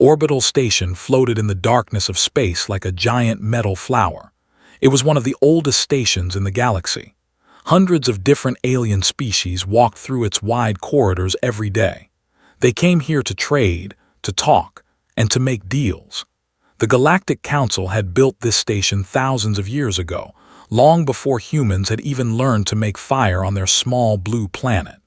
orbital station floated in the darkness of space like a giant metal flower. It was one of the oldest stations in the galaxy. Hundreds of different alien species walked through its wide corridors every day. They came here to trade, to talk, and to make deals. The Galactic Council had built this station thousands of years ago, long before humans had even learned to make fire on their small blue planet.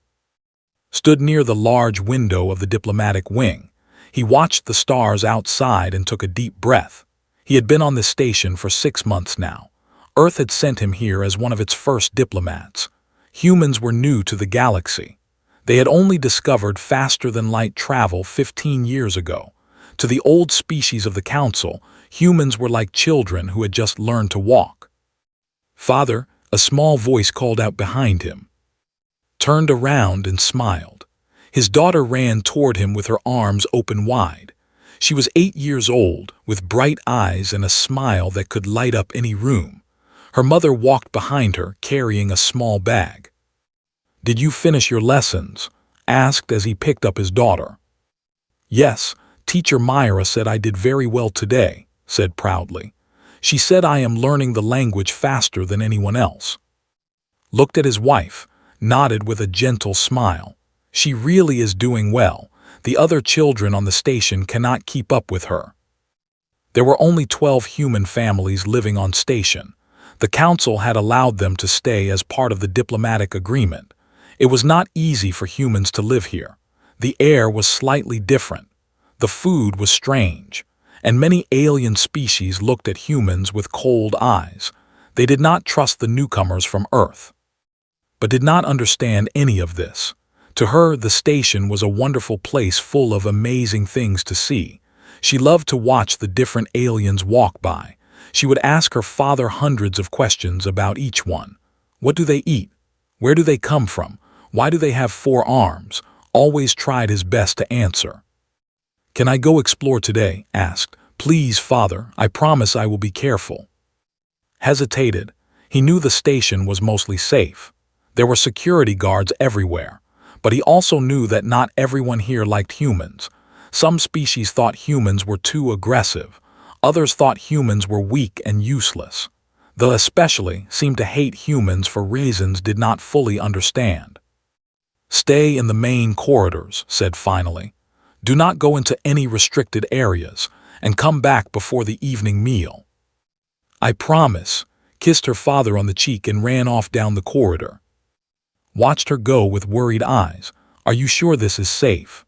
Stood near the large window of the diplomatic wing. He watched the stars outside and took a deep breath. He had been on this station for 6 months now. Earth had sent him here as one of its first diplomats. Humans were new to the galaxy. They had only discovered faster-than-light travel 15 years ago. To the old species of the Council, humans were like children who had just learned to walk. "Father," a small voice called out behind him. Turned around and smiled. His daughter ran toward him with her arms open wide. She was 8 years old, with bright eyes and a smile that could light up any room. Her mother walked behind her, carrying a small bag. "Did you finish your lessons?" asked as he picked up his daughter. "Yes, Teacher Myra said I did very well today," said proudly. "She said I am learning the language faster than anyone else." Looked at his wife, nodded with a gentle smile. She really is doing well. The other children on the station cannot keep up with her. There were only 12 human families living on station. The Council had allowed them to stay as part of the diplomatic agreement. It was not easy for humans to live here. The air was slightly different. The food was strange. And many alien species looked at humans with cold eyes. They did not trust the newcomers from Earth, but did not understand any of this. To her, the station was a wonderful place full of amazing things to see. She loved to watch the different aliens walk by. She would ask her father hundreds of questions about each one. What do they eat? Where do they come from? Why do they have 4 arms? Always tried his best to answer. "Can I go explore today?" asked. "Please, father, I promise I will be careful." Hesitated. He knew the station was mostly safe. There were security guards everywhere. But he also knew that not everyone here liked humans. Some species thought humans were too aggressive. Others thought humans were weak and useless. The especially seemed to hate humans for reasons did not fully understand. "Stay in the main corridors," said finally. "Do not go into any restricted areas, and come back before the evening meal." "I promise," kissed her father on the cheek and ran off down the corridor. Watched her go with worried eyes. "Are you sure this is safe?"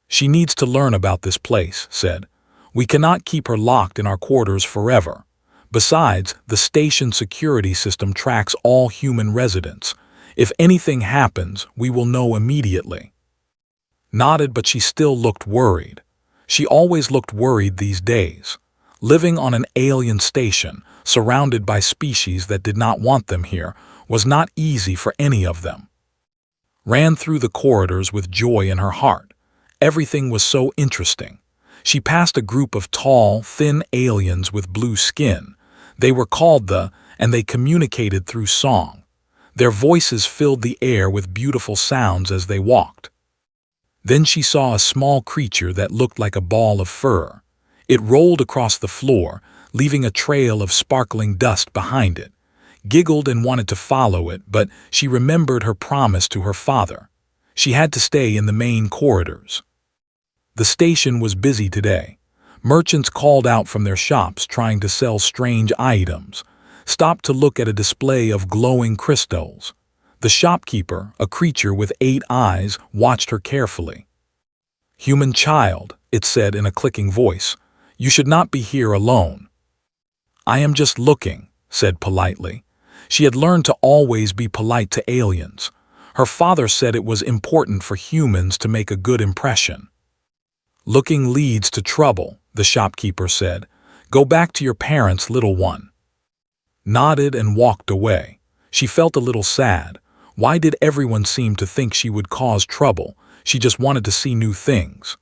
"She needs to learn about this place," said. "We cannot keep her locked in our quarters forever. Besides, the station security system tracks all human residents. If anything happens, we will know immediately." Nodded, but she still looked worried. She always looked worried these days. Living on an alien station, surrounded by species that did not want them here, was not easy for any of them. Ran through the corridors with joy in her heart. Everything was so interesting. She passed a group of tall, thin aliens with blue skin. They were called and they communicated through song. Their voices filled the air with beautiful sounds as they walked. Then she saw a small creature that looked like a ball of fur. It rolled across the floor, leaving a trail of sparkling dust behind it. Giggled and wanted to follow it, but she remembered her promise to her father. She had to stay in the main corridors. The station was busy today. Merchants called out from their shops trying to sell strange items. Stopped to look at a display of glowing crystals. The shopkeeper, a creature with 8 eyes, watched her carefully. "Human child," it said in a clicking voice, "you should not be here alone." "I am just looking," said politely. She had learned to always be polite to aliens. Her father said it was important for humans to make a good impression. "Looking leads to trouble," the shopkeeper said. "Go back to your parents, little one." Nodded and walked away. She felt a little sad. Why did everyone seem to think she would cause trouble? She just wanted to see new things.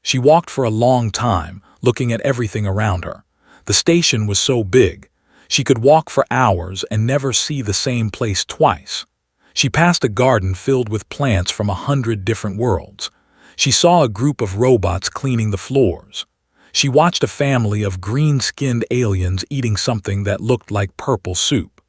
She walked for a long time, looking at everything around her. The station was so big. She could walk for hours and never see the same place twice. She passed a garden filled with plants from 100 different worlds. She saw a group of robots cleaning the floors. She watched a family of green-skinned aliens eating something that looked like purple soup.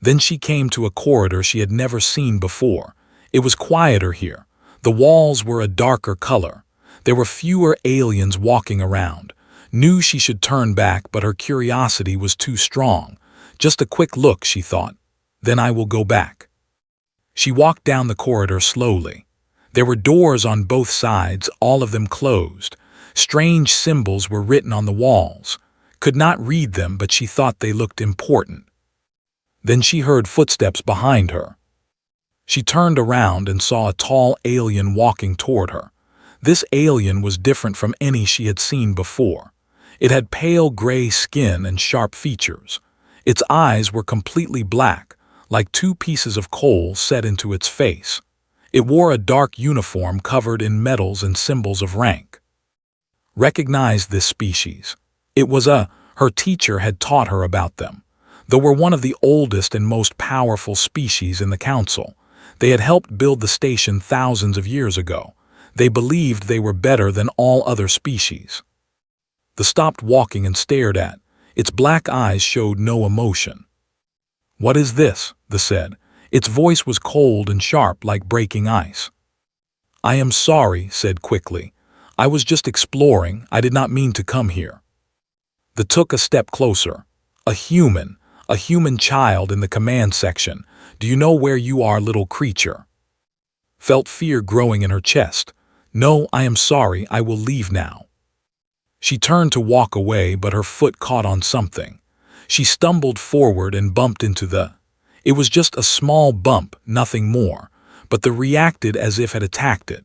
Then she came to a corridor she had never seen before. It was quieter here. The walls were a darker color. There were fewer aliens walking around. Knew she should turn back, but her curiosity was too strong. Just a quick look, she thought. Then I will go back. She walked down the corridor slowly. There were doors on both sides, all of them closed. Strange symbols were written on the walls. Could not read them, but she thought they looked important. Then she heard footsteps behind her. She turned around and saw a tall alien walking toward her. This alien was different from any she had seen before. It had pale gray skin and sharp features. Its eyes were completely black, like two pieces of coal set into its face. It wore a dark uniform covered in medals and symbols of rank. Recognized this species. It was her teacher had taught her about them. They were one of the oldest and most powerful species in the council. They had helped build the station thousands of years ago. They believed they were better than all other species. The stopped walking and stared at. Its black eyes showed no emotion. "What is this?" the said. Its voice was cold and sharp like breaking ice. "I am sorry," said quickly. "I was just exploring. I did not mean to come here." The took a step closer. A human child in the command section. "Do you know where you are, little creature?" Felt fear growing in her chest. "No, I am sorry. I will leave now." She turned to walk away, but her foot caught on something. She stumbled forward and bumped into It was just a small bump, nothing more, but the reacted as if it attacked it.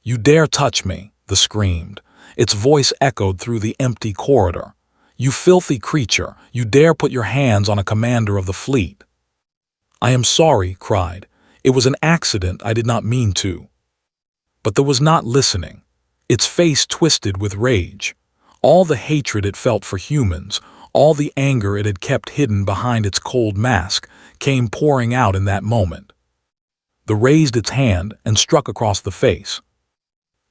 "You dare touch me," the screamed. Its voice echoed through the empty corridor. "You filthy creature, you dare put your hands on a commander of the fleet." "I am sorry," cried. "It was an accident. I did not mean to." But there was not listening. Its face twisted with rage. All the hatred it felt for humans, all the anger it had kept hidden behind its cold mask, came pouring out in that moment. The raised its hand and struck across the face.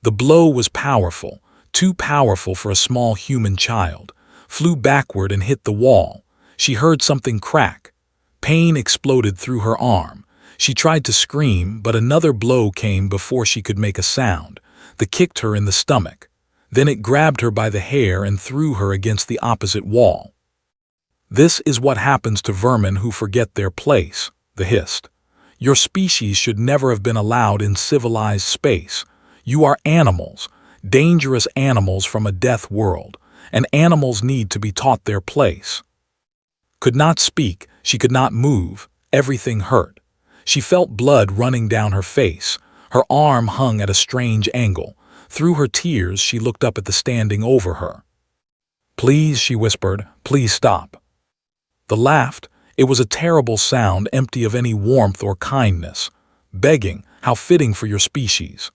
The blow was powerful, too powerful for a small human child. Flew backward and hit the wall. She heard something crack. Pain exploded through her arm. She tried to scream, but another blow came before she could make a sound. It kicked her in the stomach. Then it grabbed her by the hair and threw her against the opposite wall. "This is what happens to vermin who forget their place," the hissed. "Your species should never have been allowed in civilized space. You are animals, dangerous animals from a death world, and animals need to be taught their place." Could not speak, she could not move, everything hurt. She felt blood running down her face. Her arm hung at a strange angle. Through her tears, she looked up at the standing over her. "Please," she whispered, "please stop." The laughed. It was a terrible sound, empty of any warmth or kindness. "Begging, how fitting for your species."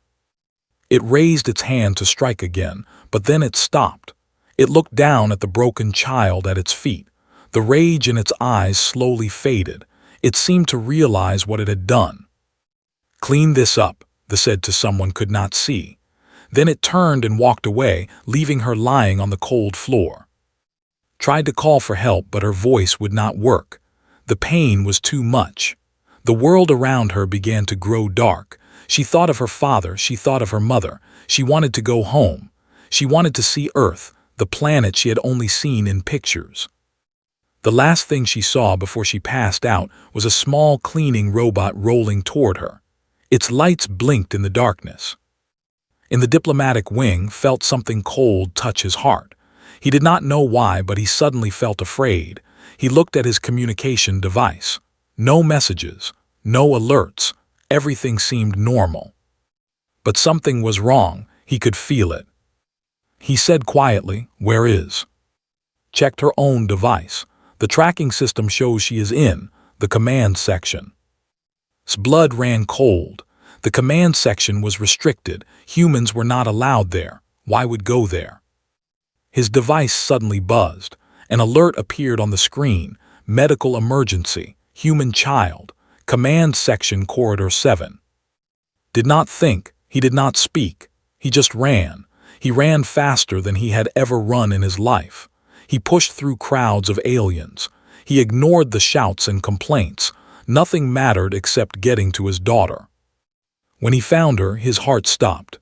It raised its hand to strike again, but then it stopped. It looked down at the broken child at its feet. The rage in its eyes slowly faded. It seemed to realize what it had done. "Clean this up," the said to someone could not see. Then it turned and walked away, leaving her lying on the cold floor. Tried to call for help, but her voice would not work. The pain was too much. The world around her began to grow dark. She thought of her father, she thought of her mother. She wanted to go home. She wanted to see Earth, the planet she had only seen in pictures. The last thing she saw before she passed out was a small cleaning robot rolling toward her. Its lights blinked in the darkness. In the diplomatic wing, felt something cold touch his heart. He did not know why, but he suddenly felt afraid. He looked at his communication device. No messages, no alerts. Everything seemed normal. But something was wrong. He could feel it. He said quietly, "Where is?" Checked her own device. The tracking system shows she is in the command section. His blood ran cold. The command section was restricted. Humans were not allowed there. Why would go there? His device suddenly buzzed. An alert appeared on the screen. Medical emergency. Human child. Command section corridor 7. Did not think. He did not speak. He just ran. He ran faster than he had ever run in his life. He pushed through crowds of aliens. He ignored the shouts and complaints. Nothing mattered except getting to his daughter. When he found her, his heart stopped.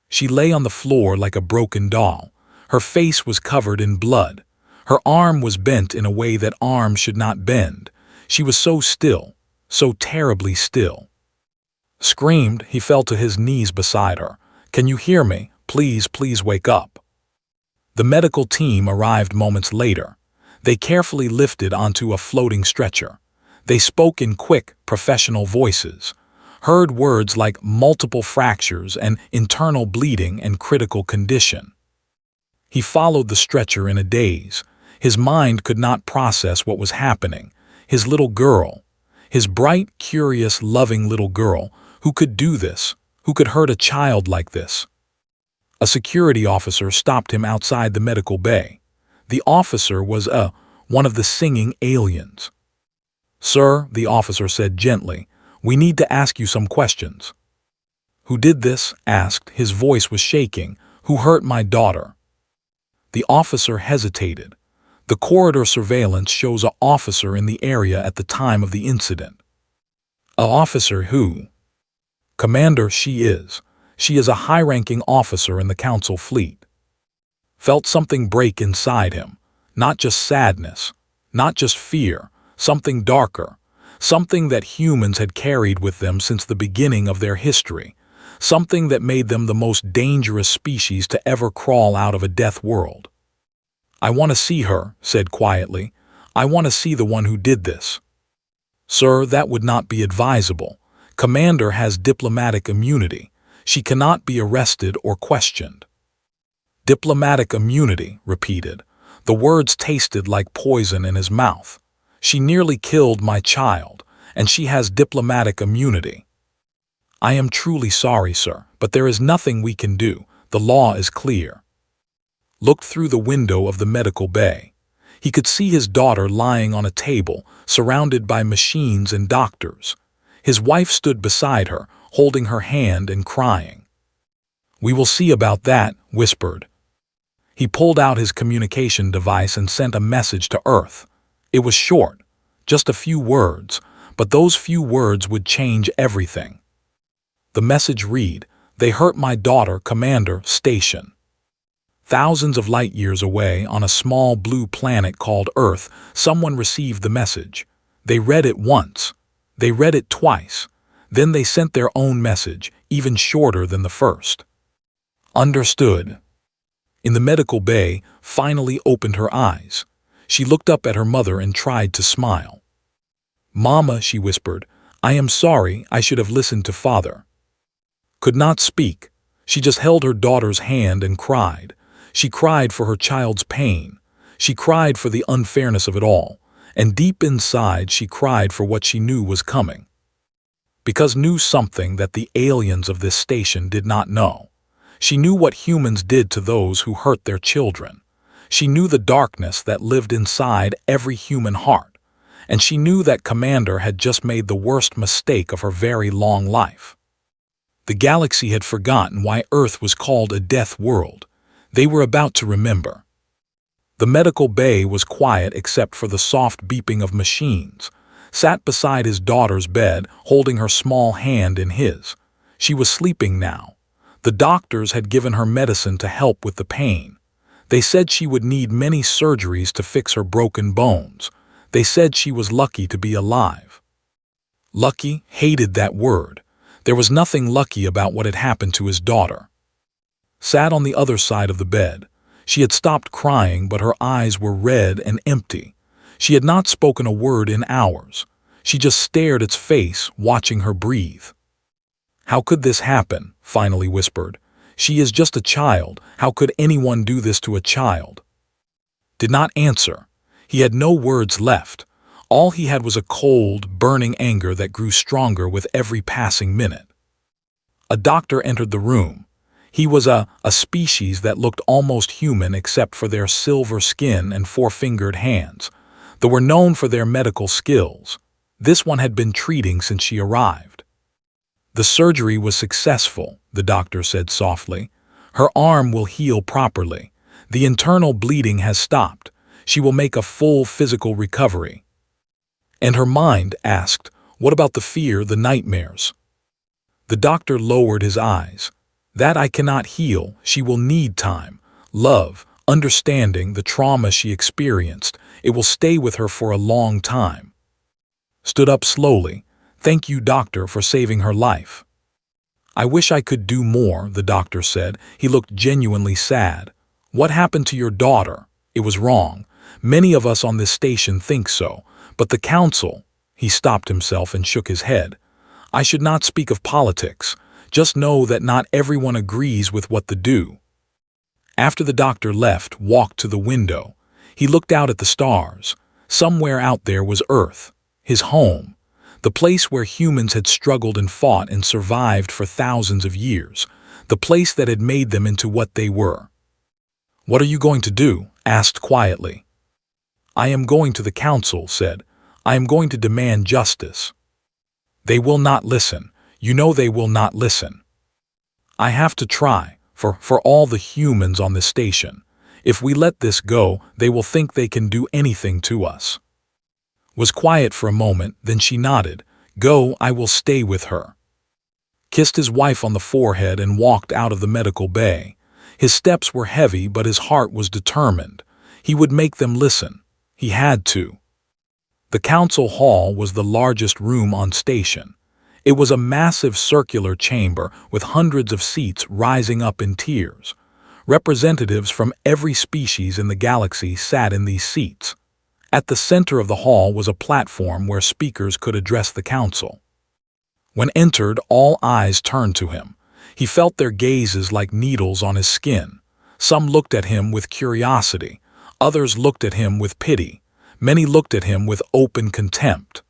She lay on the floor like a broken doll. Her face was covered in blood. Her arm was bent in a way that arms should not bend. She was so still, so terribly still. Screamed, he fell to his knees beside her. "Can you hear me? Please, please wake up." The medical team arrived moments later. They carefully lifted onto a floating stretcher. They spoke in quick, professional voices, heard words like multiple fractures and internal bleeding and critical condition. He followed the stretcher in a daze. His mind could not process what was happening. His little girl, his bright, curious, loving little girl, who could do this, who could hurt a child like this. A security officer stopped him outside the medical bay. The officer was one of the singing aliens. "Sir," the officer said gently, "we need to ask you some questions." "Who did this?" asked. His voice was shaking. "Who hurt my daughter?" The officer hesitated. The corridor surveillance shows an officer in the area at the time of the incident. "A officer who?" "Commander, she is. She is a high-ranking officer in the Council fleet." Felt something break inside him. Not just sadness, not just fear, something darker, something that humans had carried with them since the beginning of their history, something that made them the most dangerous species to ever crawl out of a death world. "I want to see her," said quietly. "I want to see the one who did this." "Sir, that would not be advisable. Commander has diplomatic immunity. She cannot be arrested or questioned." "Diplomatic immunity," repeated. The words tasted like poison in his mouth. "She nearly killed my child, and she has diplomatic immunity." "I am truly sorry, sir, but there is nothing we can do. The law is clear." Looked through the window of the medical bay. He could see his daughter lying on a table, surrounded by machines and doctors. His wife stood beside her, holding her hand and crying. "We will see about that," whispered. He pulled out his communication device and sent a message to Earth. It was short, just a few words, but those few words would change everything. The message read, "They hurt my daughter, Commander, station." Thousands of light years away, on a small blue planet called Earth, someone received the message. They read it once. They read it twice. Then they sent their own message, even shorter than the first. "Understood." In the medical bay, finally opened her eyes. She looked up at her mother and tried to smile. "Mama," she whispered, "I am sorry, I should have listened to father." Could not speak. She just held her daughter's hand and cried. She cried for her child's pain. She cried for the unfairness of it all. And deep inside she cried for what she knew was coming. Because knew something that the aliens of this station did not know. She knew what humans did to those who hurt their children. She knew the darkness that lived inside every human heart. And she knew that Commander had just made the worst mistake of her very long life. The galaxy had forgotten why Earth was called a death world. They were about to remember. The medical bay was quiet except for the soft beeping of machines. Sat beside his daughter's bed, holding her small hand in his. She was sleeping now. The doctors had given her medicine to help with the pain. They said she would need many surgeries to fix her broken bones. They said she was lucky to be alive. Lucky, hated that word. There was nothing lucky about what had happened to his daughter. Sat on the other side of the bed. She had stopped crying, but her eyes were red and empty. She had not spoken a word in hours. She just stared its face, watching her breathe. "How could this happen?" finally whispered. "She is just a child. How could anyone do this to a child?" Did not answer. He had no words left. All he had was a cold, burning anger that grew stronger with every passing minute. A doctor entered the room. He was a species that looked almost human except for their silver skin and four-fingered hands. They were known for their medical skills. This one had been treating since she arrived. The surgery was successful, the doctor said softly. Her arm will heal properly. The internal bleeding has stopped. She will make a full physical recovery. And her mind asked, what about the fear, the nightmares? The doctor lowered his eyes. That I cannot heal. She will need time, love, understanding the trauma she experienced. It will stay with her for a long time. Stood up slowly. Thank you, doctor, for saving her life. I wish I could do more, the doctor said. He looked genuinely sad. What happened to your daughter? It was wrong. Many of us on this station think so. But the council, he stopped himself and shook his head. I should not speak of politics. Just know that not everyone agrees with what to do. After the doctor left, walked to the window. He looked out at the stars. Somewhere out there was Earth, his home, the place where humans had struggled and fought and survived for thousands of years, the place that had made them into what they were. What are you going to do? Asked quietly. I am going to the council, said. I am going to demand justice. They will not listen. You know they will not listen. I have to try, for all the humans on this station. If we let this go, they will think they can do anything to us. Was quiet for a moment, then she nodded. Go, I will stay with her. Kissed his wife on the forehead and walked out of the medical bay. His steps were heavy, but his heart was determined. He would make them listen. He had to. The council hall was the largest room on station. It was a massive circular chamber with hundreds of seats rising up in tiers. Representatives from every species in the galaxy sat in these seats. At the center of the hall was a platform where speakers could address the council. When entered, all eyes turned to him. He felt their gazes like needles on his skin. Some looked at him with curiosity. Others looked at him with pity. Many looked at him with open contempt.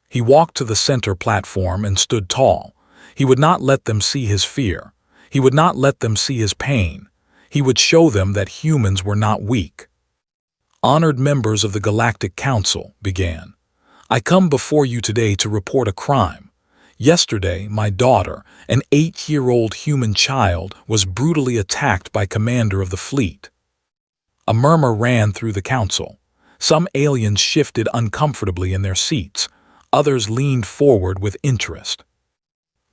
He walked to the center platform and stood tall. He would not let them see his fear. He would not let them see his pain. He would show them that humans were not weak. Honored members of the Galactic Council, began. I come before you today to report a crime. Yesterday, my daughter, an 8-year-old human child, was brutally attacked by commander of the fleet. A murmur ran through the council. Some aliens shifted uncomfortably in their seats. Others leaned forward with interest.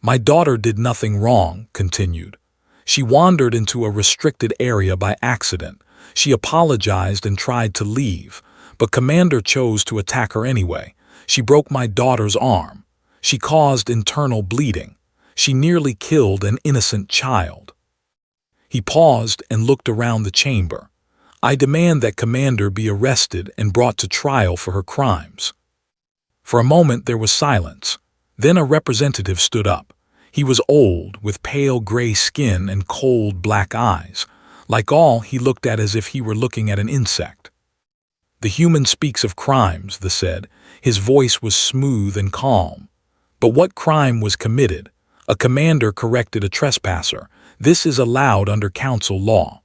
My daughter did nothing wrong, continued. She wandered into a restricted area by accident. She apologized and tried to leave, but Commander chose to attack her anyway. She broke my daughter's arm. She caused internal bleeding. She nearly killed an innocent child. He paused and looked around the chamber. I demand that Commander be arrested and brought to trial for her crimes. For a moment there was silence. Then a representative stood up. He was old, with pale gray skin and cold black eyes. Like all, he looked at as if he were looking at an insect. The human speaks of crimes, they said. His voice was smooth and calm. But what crime was committed? A commander corrected a trespasser. This is allowed under council law.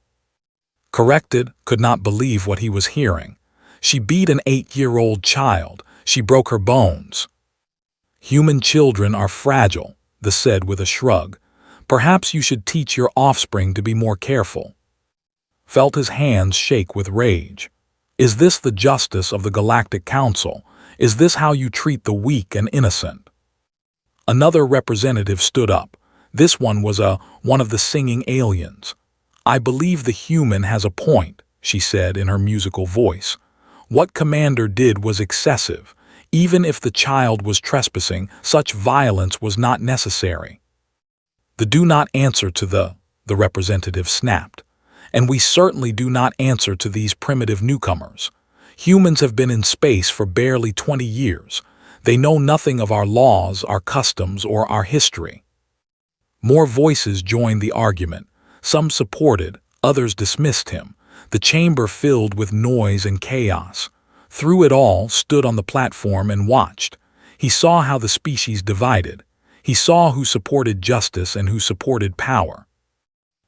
Corrected, could not believe what he was hearing. She beat an 8-year-old child. She broke her bones. Human children are fragile, they said with a shrug. Perhaps you should teach your offspring to be more careful. Felt his hands shake with rage. Is this the justice of the Galactic Council? Is this how you treat the weak and innocent? Another representative stood up. This one was one of the singing aliens. I believe the human has a point, she said in her musical voice. What Commander did was excessive. Even if the child was trespassing, such violence was not necessary. The do not answer to the representative snapped. And we certainly do not answer to these primitive newcomers. Humans have been in space for barely 20 years. They know nothing of our laws, our customs, or our history. More voices joined the argument. Some supported, others dismissed him. The chamber filled with noise and chaos. Through it all, stood on the platform and watched. He saw how the species divided. He saw who supported justice and who supported power.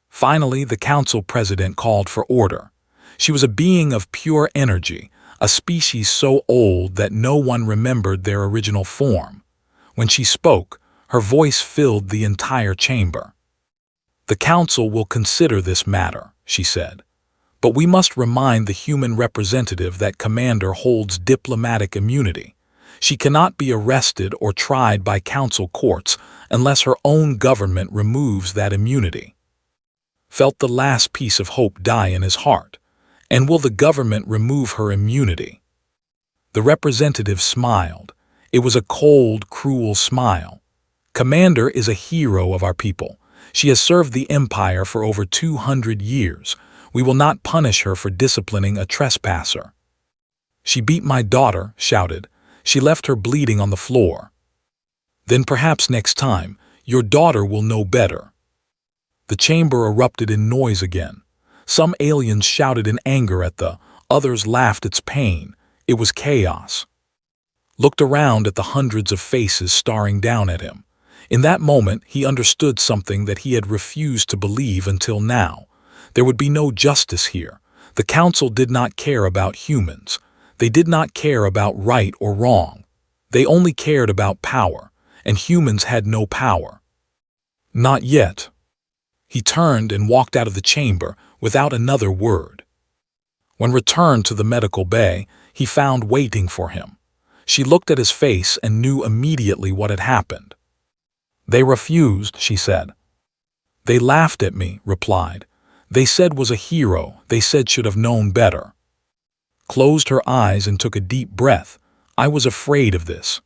Finally, the council president called for order. She was a being of pure energy, a species so old that no one remembered their original form. When she spoke, Her voice filled the entire chamber. "The Council will consider this matter," she said. "But we must remind the human representative that Commander holds diplomatic immunity. She cannot be arrested or tried by Council courts unless her own government removes that immunity." Felt the last piece of hope die in his heart. And will the government remove her immunity? The representative smiled. It was a cold, cruel smile. "Commander is a hero of our people. She has served the Empire for over 200 years. We will not punish her for disciplining a trespasser." "She beat my daughter," shouted. "She left her bleeding on the floor." "Then perhaps next time, your daughter will know better." The chamber erupted in noise again. Some aliens shouted in anger at others laughed its pain. It was chaos. Looked around at the hundreds of faces staring down at him. In that moment, he understood something that he had refused to believe until now. There would be no justice here. The Council did not care about humans. They did not care about right or wrong. They only cared about power, and humans had no power. Not yet. He turned and walked out of the chamber without another word. When returned to the medical bay, he found waiting for him. She looked at his face and knew immediately what had happened. "They refused," she said. "They laughed at me," replied. "They said was a hero, they said should have known better." Closed her eyes and took a deep breath. "I was afraid of this."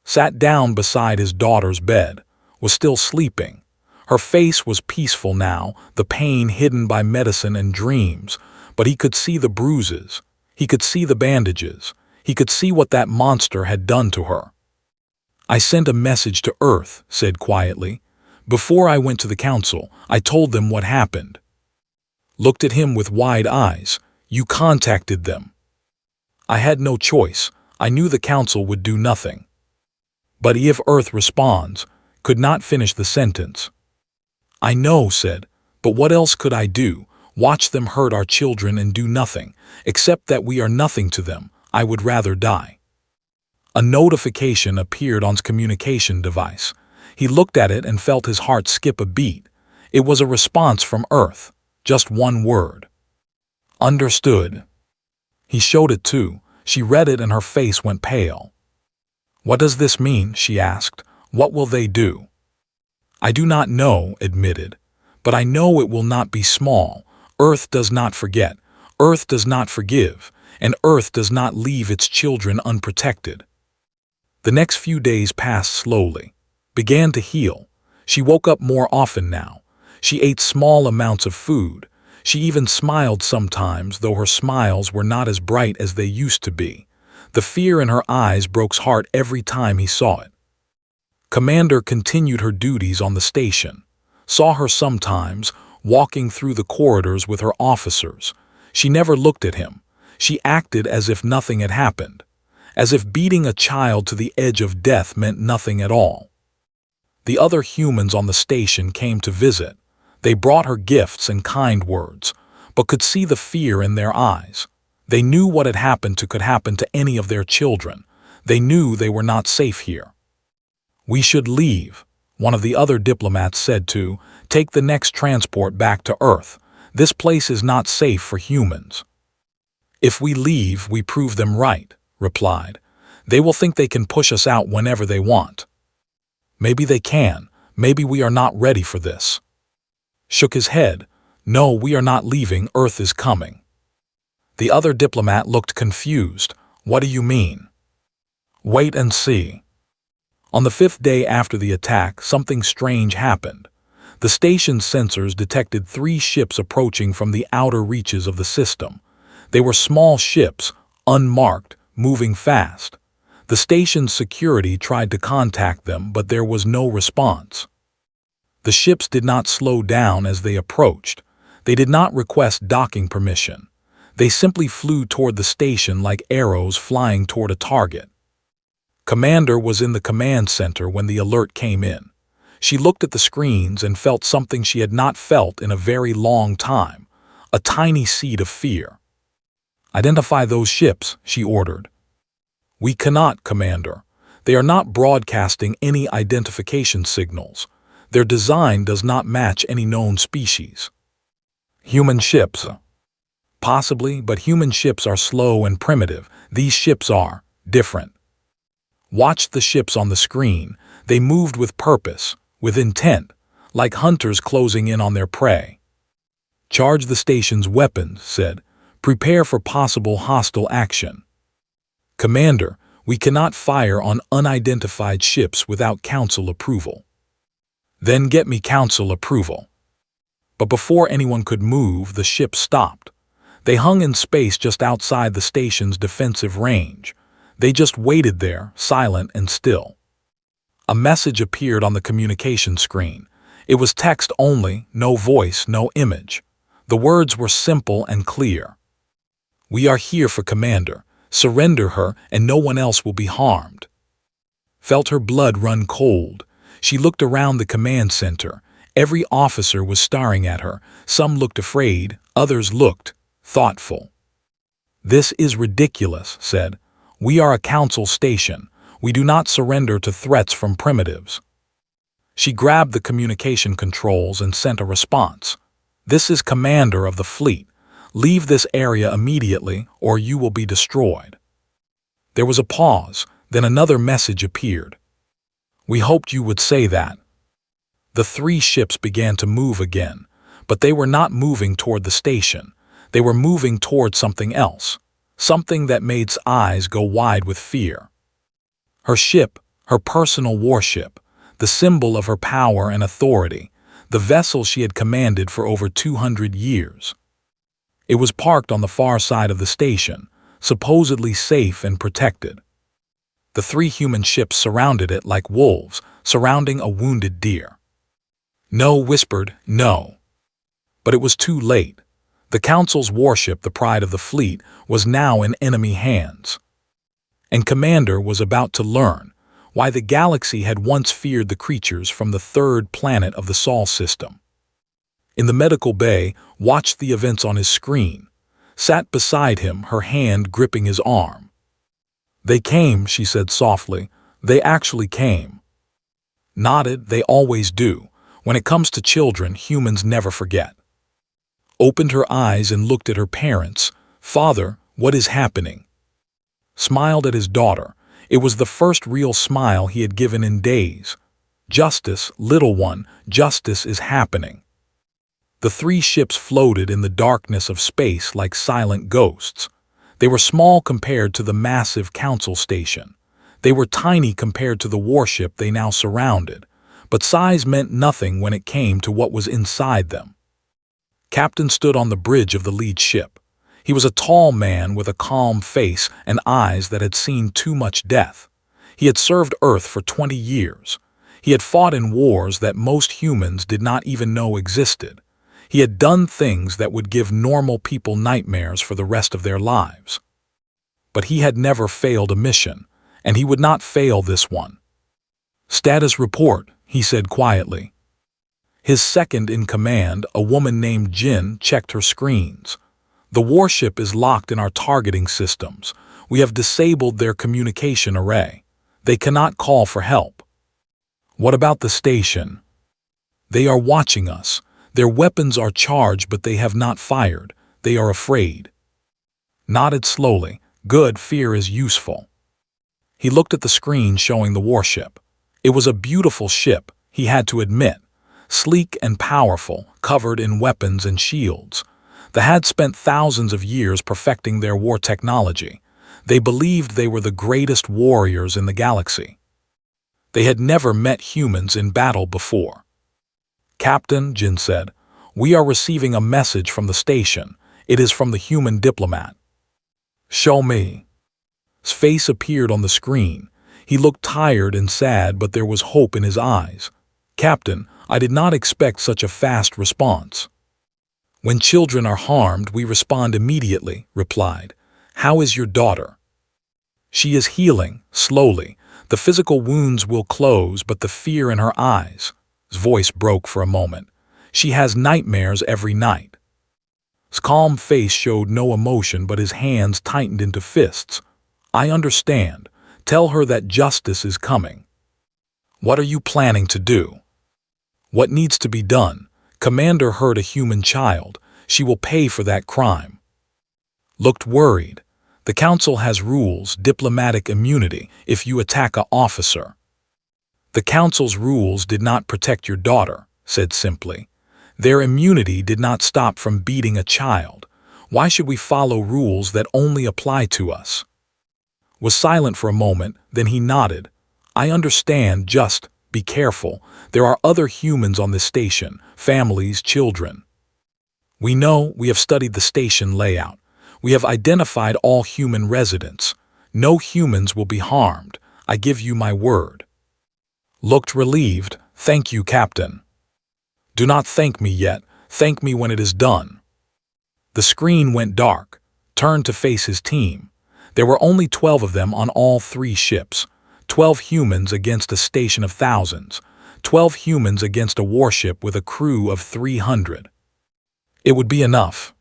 Sat down beside his daughter's bed, was still sleeping. Her face was peaceful now, the pain hidden by medicine and dreams, but he could see the bruises. He could see the bandages. He could see what that monster had done to her. "I sent a message to Earth," said quietly. "Before I went to the Council, I told them what happened." Looked at him with wide eyes. "You contacted them." "I had no choice. I knew the Council would do nothing." "But if Earth responds," could not finish the sentence. "I know," said, "but what else could I do? Watch them hurt our children and do nothing, except that we are nothing to them. I would rather die." A notification appeared on his communication device. He looked at it and felt his heart skip a beat. It was a response from Earth. Just one word. "Understood." He showed it too. She read it and her face went pale. "What does this mean?" she asked. "What will they do?" "I do not know," admitted. "But I know it will not be small. Earth does not forget. Earth does not forgive. And Earth does not leave its children unprotected." The next few days passed slowly. Began to heal. She woke up more often now. She ate small amounts of food. She even smiled sometimes, though her smiles were not as bright as they used to be. The fear in her eyes broke his heart every time he saw it. Commander continued her duties on the station. Saw her sometimes, walking through the corridors with her officers. She never looked at him. She acted as if nothing had happened. As if beating a child to the edge of death meant nothing at all. The other humans on the station came to visit. They brought her gifts and kind words, but could see the fear in their eyes. They knew what had happened could happen to any of their children. They knew they were not safe here. "We should leave," one of the other diplomats said to, "take the next transport back to Earth. This place is not safe for humans." "If we leave, we prove them right," replied. "They will think they can push us out whenever they want." "Maybe they can. Maybe we are not ready for this." Shook his head. "No, we are not leaving. Earth is coming." The other diplomat looked confused. "What do you mean?" "Wait and see." On the 5th day after the attack, something strange happened. The station's sensors detected 3 ships approaching from the outer reaches of the system. They were small ships, unmarked, moving fast. The station's security tried to contact them, but there was no response. The ships did not slow down as they approached. They did not request docking permission. They simply flew toward the station like arrows flying toward a target. Commander was in the command center when the alert came in. She looked at the screens and felt something she had not felt in a very long time, a tiny seed of fear. "Identify those ships," she ordered. "We cannot, Commander. They are not broadcasting any identification signals. Their design does not match any known species. Human ships. Possibly, but human ships are slow and primitive. These ships are different. Watch the ships on the screen. They moved with purpose, with intent, like hunters closing in on their prey. Charge the station's weapons, said. Prepare for possible hostile action. Commander, we cannot fire on unidentified ships without council approval. Then get me council approval. But before anyone could move, the ship stopped. They hung in space just outside the station's defensive range. They just waited there, silent and still. A message appeared on the communication screen. It was text only, no voice, no image. The words were simple and clear. We are here for Commander. Surrender her and no one else will be harmed. Felt her blood run cold. She looked around the command center. Every officer was staring at her. Some looked afraid, others looked thoughtful. This is ridiculous, said. We are a council station. We do not surrender to threats from primitives. She grabbed the communication controls and sent a response. This is Commander of the fleet. Leave this area immediately or you will be destroyed. There was a pause, then another message appeared. We hoped you would say that. The three ships began to move again, but they were not moving toward the station. They were moving toward something else, something that made eyes go wide with fear. Her ship, her personal warship, the symbol of her power and authority, the vessel she had commanded for over 200 years. It was parked on the far side of the station, supposedly safe and protected. The three human ships surrounded it like wolves surrounding a wounded deer. No whispered, no. But it was too late. The Council's warship, the pride of the fleet, was now in enemy hands. And Commander was about to learn why the galaxy had once feared the creatures from the third planet of the Sol system. In the medical bay, watched the events on his screen, sat beside him, her hand gripping his arm. They came, she said softly. They actually came. Nodded, they always do. When it comes to children, humans never forget. Opened her eyes and looked at her parents. Father, what is happening? Smiled at his daughter. It was the first real smile he had given in days. Justice, little one, justice is happening. The three ships floated in the darkness of space like silent ghosts. They were small compared to the massive council station. They were tiny compared to the warship they now surrounded, but size meant nothing when it came to what was inside them. Captain stood on the bridge of the lead ship. He was a tall man with a calm face and eyes that had seen too much death. He had served Earth for 20 years. He had fought in wars that most humans did not even know existed. He had done things that would give normal people nightmares for the rest of their lives. But he had never failed a mission, and he would not fail this one. Status report, he said quietly. His second in command, a woman named Jin, checked her screens. The warship is locked in our targeting systems. We have disabled their communication array. They cannot call for help. What about the station? They are watching us. Their weapons are charged, but they have not fired. They are afraid. Nodded slowly. Good, fear is useful. He looked at the screen showing the warship. It was a beautiful ship, he had to admit. Sleek and powerful, covered in weapons and shields. They had spent thousands of years perfecting their war technology. They believed they were the greatest warriors in the galaxy. They had never met humans in battle before. Captain, Jin said, we are receiving a message from the station. It is from the human diplomat. Show me. His face appeared on the screen. He looked tired and sad, but there was hope in his eyes. Captain, I did not expect such a fast response. When children are harmed, we respond immediately, replied. How is your daughter? She is healing, slowly. The physical wounds will close, but the fear in her eyes. His voice broke for a moment. She has nightmares every night. His calm face showed no emotion, but his hands tightened into fists. I understand. Tell her that justice is coming. What are you planning to do? What needs to be done? Commander hurt a human child. She will pay for that crime. Looked worried. The council has rules, diplomatic immunity, if you attack an officer. The council's rules did not protect your daughter, said simply. Their immunity did not stop from beating a child. Why should we follow rules that only apply to us? Was silent for a moment, then he nodded. I understand, just be careful. There are other humans on this station, families, children. We know, we have studied the station layout. We have identified all human residents. No humans will be harmed. I give you my word. Looked relieved. Thank you, Captain. Do not thank me yet. Thank me when it is done. The screen went dark. Turned to face his team. There were only 12 of them on all 3 ships. 12 humans against a station of thousands. 12 humans against a warship with a crew of 300. It would be enough.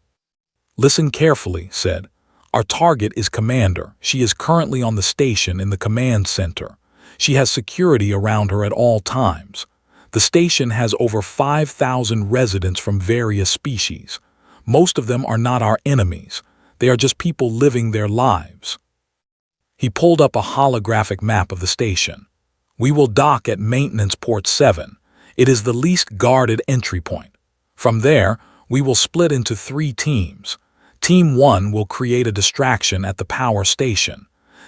Listen carefully, said. Our target is Commander. She is currently on the station in the command center. She has security around her at all times. The station has over 5,000 residents from various species. Most of them are not our enemies. They are just people living their lives. He pulled up a holographic map of the station. We will dock at Maintenance Port 7. It is the least guarded entry point. From there, we will split into 3 teams. Team 1 will create a distraction at the power station.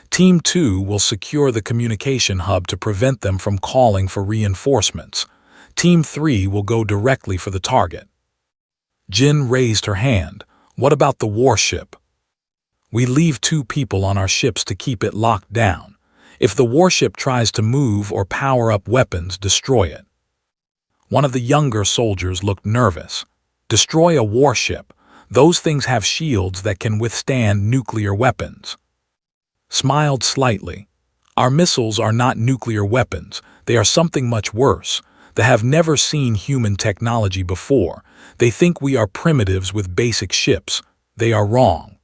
Team 2 will secure the communication hub to prevent them from calling for reinforcements. Team 3 will go directly for the target. Jin raised her hand. What about the warship? We leave 2 people on our ships to keep it locked down. If the warship tries to move or power up weapons, destroy it. One of the younger soldiers looked nervous. Destroy a warship. Those things have shields that can withstand nuclear weapons. Smiled slightly. Our missiles are not nuclear weapons. They are something much worse. They have never seen human technology before. They think we are primitives with basic ships. They are wrong.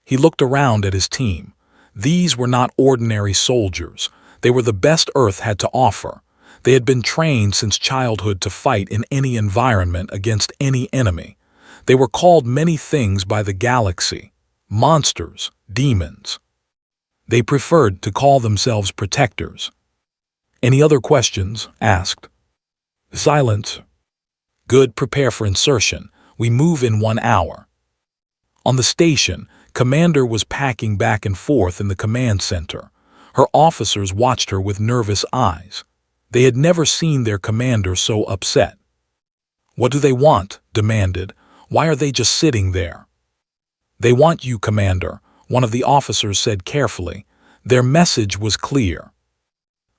He looked around at his team. These were not ordinary soldiers. They were the best Earth had to offer. They had been trained since childhood to fight in any environment against any enemy. They were called many things by the galaxy. Monsters, demons. They preferred to call themselves protectors. Any other questions? Asked. Silence. Good, prepare for insertion. We move in 1 hour. On the station, Commander was packing back and forth in the command center. Her officers watched her with nervous eyes. They had never seen their commander so upset. What do they want? Demanded. Why are they just sitting there? They want you, Commander, one of the officers said carefully. Their message was clear.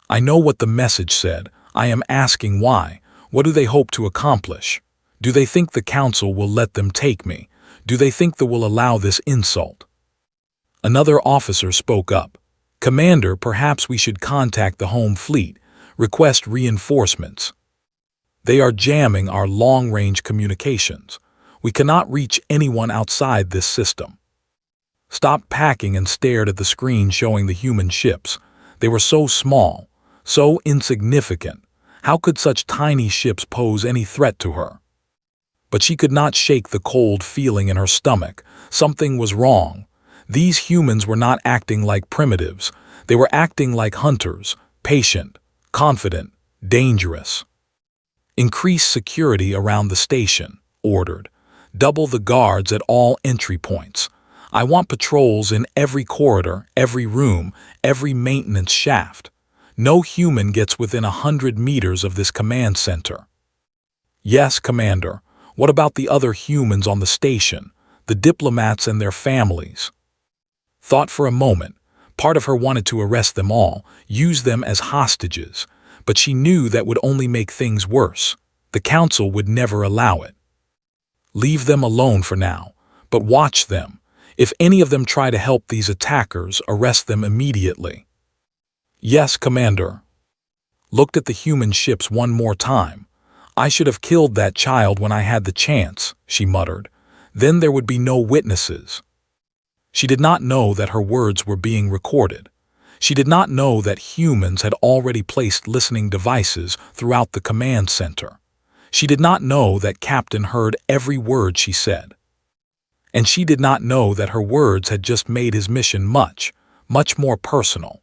I know what the message said. I am asking why. What do they hope to accomplish? Do they think the council will let them take me? Do they think they will allow this insult? Another officer spoke up. Commander, perhaps we should contact the home fleet, request reinforcements. They are jamming our long-range communications. We cannot reach anyone outside this system. Stopped packing and stared at the screen showing the human ships. They were so small, so insignificant. How could such tiny ships pose any threat to her? But she could not shake the cold feeling in her stomach. Something was wrong. These humans were not acting like primitives. They were acting like hunters, patient, confident, dangerous. Increase security around the station, ordered. Double the guards at all entry points. I want patrols in every corridor, every room, every maintenance shaft. No human gets within 100 meters of this command center. Yes, Commander. What about the other humans on the station, the diplomats and their families? Thought for a moment. Part of her wanted to arrest them all, use them as hostages, but she knew that would only make things worse. The council would never allow it. Leave them alone for now, but watch them. If any of them try to help these attackers, arrest them immediately. Yes, Commander. Looked at the human ships one more time. I should have killed that child when I had the chance, she muttered. Then there would be no witnesses. She did not know that her words were being recorded. She did not know that humans had already placed listening devices throughout the command center. She did not know that Captain heard every word she said. And she did not know that her words had just made his mission much more personal.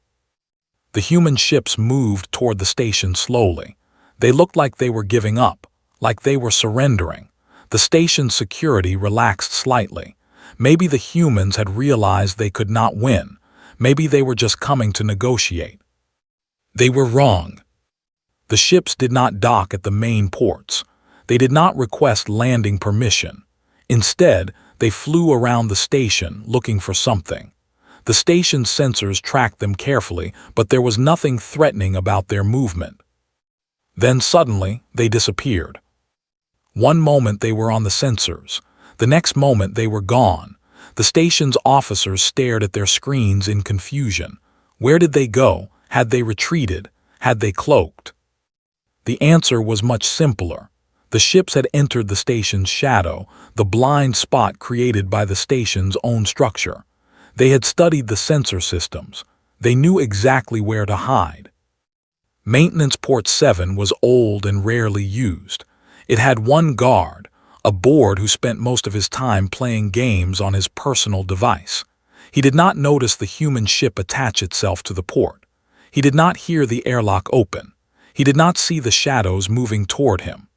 The human ships moved toward the station slowly. They looked like they were giving up, like they were surrendering. The station's security relaxed slightly. Maybe the humans had realized they could not win. Maybe they were just coming to negotiate. They were wrong. The ships did not dock at the main ports. They did not request landing permission. Instead, they flew around the station looking for something. The station's sensors tracked them carefully, but there was nothing threatening about their movement. Then suddenly, they disappeared. One moment they were on the sensors. The next moment they were gone. The station's officers stared at their screens in confusion. Where did they go? Had they retreated? Had they cloaked? The answer was much simpler. The ships had entered the station's shadow, the blind spot created by the station's own structure. They had studied the sensor systems. They knew exactly where to hide. Maintenance Port 7 was old and rarely used. It had one guard, a board who spent most of his time playing games on his personal device. He did not notice the human ship attach itself to the port. He did not hear the airlock open. He did not see the shadows moving toward him.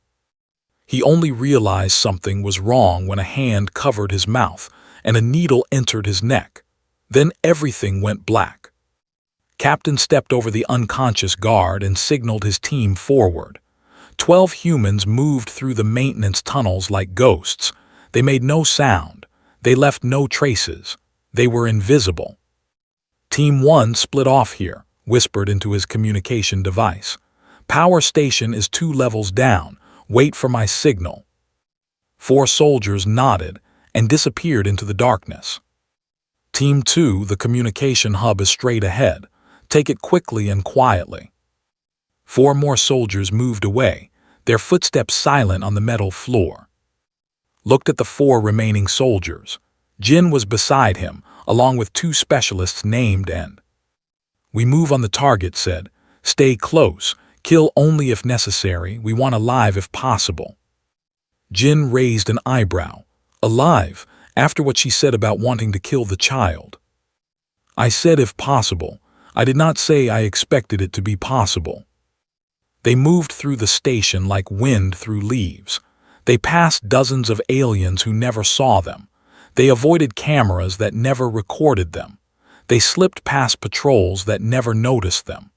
He only realized something was wrong when a hand covered his mouth and a needle entered his neck. Then everything went black. Captain stepped over the unconscious guard and signaled his team forward. 12 humans moved through the maintenance tunnels like ghosts. They made no sound. They left no traces. They were invisible. Team 1 split off here, whispered into his communication device. Power station is 2 levels down. Wait for my signal. 4 soldiers nodded and disappeared into the darkness. Team 2, the communication hub is straight ahead. Take it quickly and quietly. 4 more soldiers moved away, their footsteps silent on the metal floor. Looked at the 4 remaining soldiers. Jin was beside him, along with 2 specialists named and. We move on the target, said. Stay close. Kill only if necessary. We want alive if possible. Jin raised an eyebrow. Alive, after what she said about wanting to kill the child. I said if possible. I did not say I expected it to be possible. They moved through the station like wind through leaves. They passed dozens of aliens who never saw them. They avoided cameras that never recorded them. They slipped past patrols that never noticed them.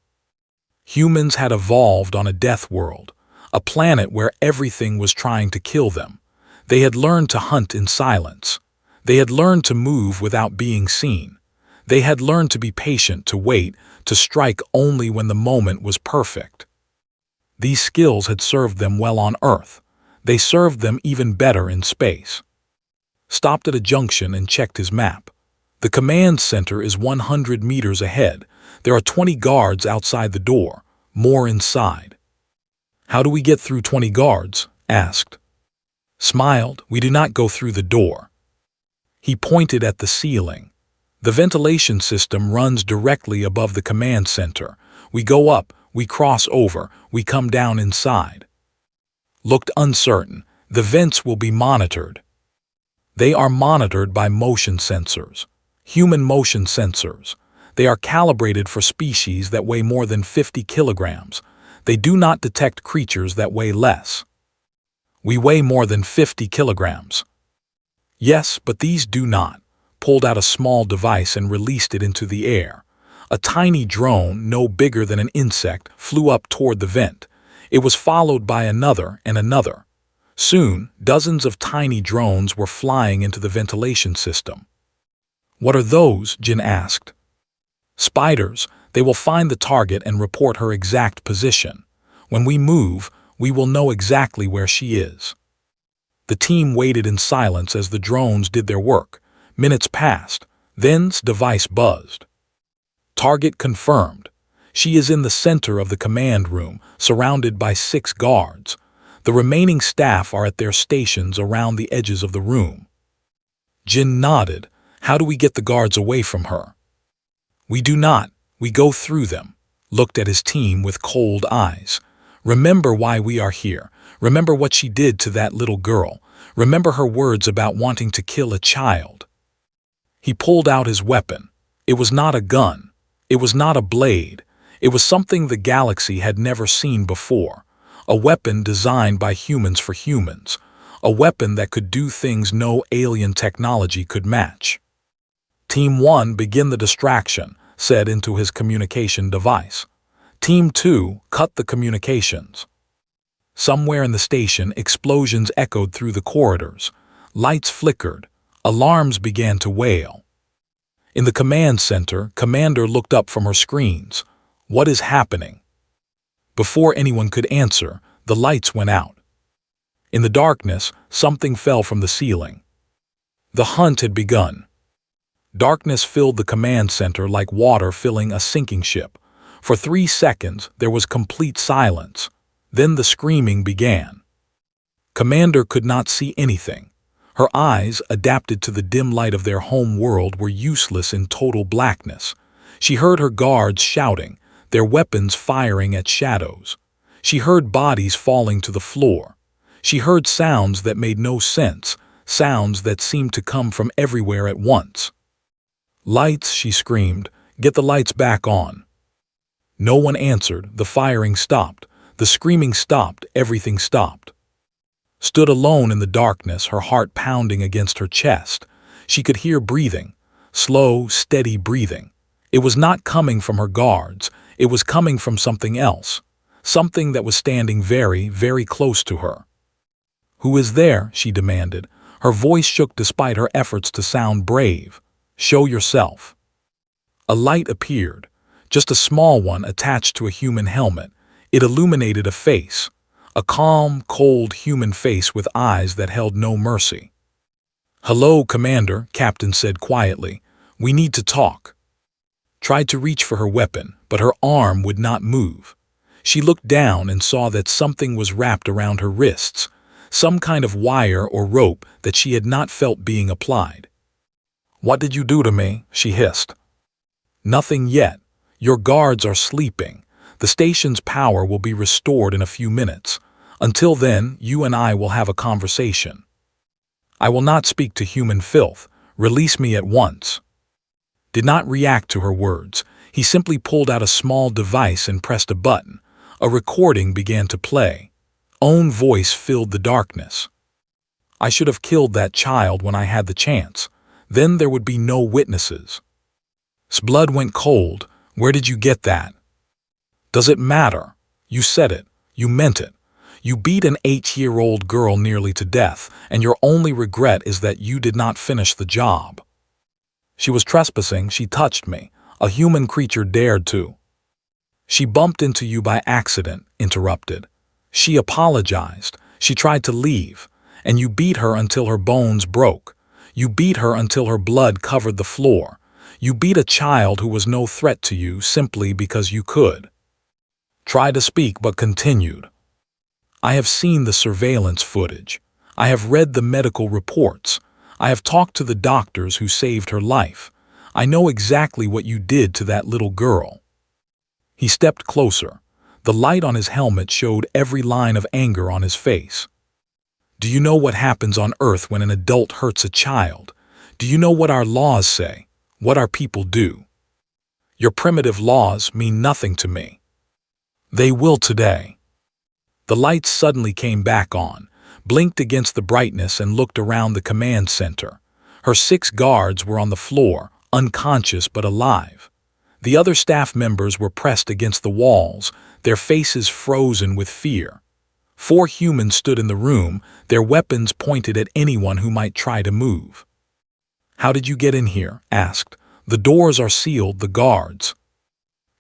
Humans had evolved on a death world, a planet where everything was trying to kill them. They had learned to hunt in silence. They had learned to move without being seen. They had learned to be patient, to wait, to strike only when the moment was perfect. These skills had served them well on Earth. They served them even better in space. Stopped at a junction and checked his map. The command center is 100 meters ahead. There are 20 guards outside the door, more inside. How do we get through 20 guards? Asked. Smiled. We do not go through the door. He pointed at the ceiling. The ventilation system runs directly above the command center. We go up, we cross over, we come down inside. Looked uncertain. The vents will be monitored. They are monitored by motion sensors, human motion sensors. They are calibrated for species that weigh more than 50 kilograms. They do not detect creatures that weigh less. We weigh more than 50 kilograms. Yes, but these do not. Pulled out a small device and released it into the air. A tiny drone, no bigger than an insect, flew up toward the vent. It was followed by another and another. Soon, dozens of tiny drones were flying into the ventilation system. What are those? Jin asked. Spiders. They will find the target and report her exact position. When we move, we will know exactly where she is. The team waited in silence as the drones did their work. Minutes passed. Then's device buzzed. Target confirmed. She is in the center of the command room, surrounded by 6 guards. The remaining staff are at their stations around the edges of the room. Jin nodded. How do we get the guards away from her? We do not. We go through them, looked at his team with cold eyes. Remember why we are here. Remember what she did to that little girl. Remember her words about wanting to kill a child. He pulled out his weapon. It was not a gun. It was not a blade. It was something the galaxy had never seen before. A weapon designed by humans for humans. A weapon that could do things no alien technology could match. Team 1, begin the distraction, said into his communication device. Team 2, cut the communications. Somewhere in the station, explosions echoed through the corridors. Lights flickered. Alarms began to wail. In the command center, Commander looked up from her screens. What is happening? Before anyone could answer, the lights went out. In the darkness, something fell from the ceiling. The hunt had begun. Darkness filled the command center like water filling a sinking ship. For 3 seconds, there was complete silence. Then the screaming began. Commander could not see anything. Her eyes, adapted to the dim light of their home world, were useless in total blackness. She heard her guards shouting, their weapons firing at shadows. She heard bodies falling to the floor. She heard sounds that made no sense, sounds that seemed to come from everywhere at once. Lights, she screamed, get the lights back on. No one answered, the firing stopped, the screaming stopped, everything stopped. Stood alone in the darkness, her heart pounding against her chest. She could hear breathing, slow, steady breathing. It was not coming from her guards, it was coming from something else, something that was standing very, very close to her. Who is there? She demanded. Her voice shook despite her efforts to sound brave. Show yourself. A light appeared, just a small one attached to a human helmet. It illuminated a face, a calm, cold human face with eyes that held no mercy. Hello, Commander, Captain said quietly. We need to talk. Tried to reach for her weapon, but her arm would not move. She looked down and saw that something was wrapped around her wrists, some kind of wire or rope that she had not felt being applied. What did you do to me? She hissed. Nothing yet. Your guards are sleeping. The station's power will be restored in a few minutes. Until then, you and I will have a conversation. I will not speak to human filth. Release me at once. Did not react to her words. He simply pulled out a small device and pressed a button. A recording began to play. Own voice filled the darkness. I should have killed that child when I had the chance. Then there would be no witnesses. Blood went cold. Where did you get that? Does it matter? You said it. You meant it. You beat an 8-year-old girl nearly to death, and your only regret is that you did not finish the job. She was trespassing. She touched me. A human creature dared to. She bumped into you by accident, interrupted. She apologized. She tried to leave, and you beat her until her bones broke. You beat her until her blood covered the floor. You beat a child who was no threat to you simply because you could. Tried to speak but continued. I have seen the surveillance footage. I have read the medical reports. I have talked to the doctors who saved her life. I know exactly what you did to that little girl. He stepped closer. The light on his helmet showed every line of anger on his face. Do you know what happens on Earth when an adult hurts a child? Do you know what our laws say? What our people do? Your primitive laws mean nothing to me. They will today. The lights suddenly came back on, blinked against the brightness and looked around the command center. Her 6 guards were on the floor, unconscious but alive. The other staff members were pressed against the walls, their faces frozen with fear. 4 humans stood in the room, their weapons pointed at anyone who might try to move. How did you get in here? Asked. The doors are sealed, the guards.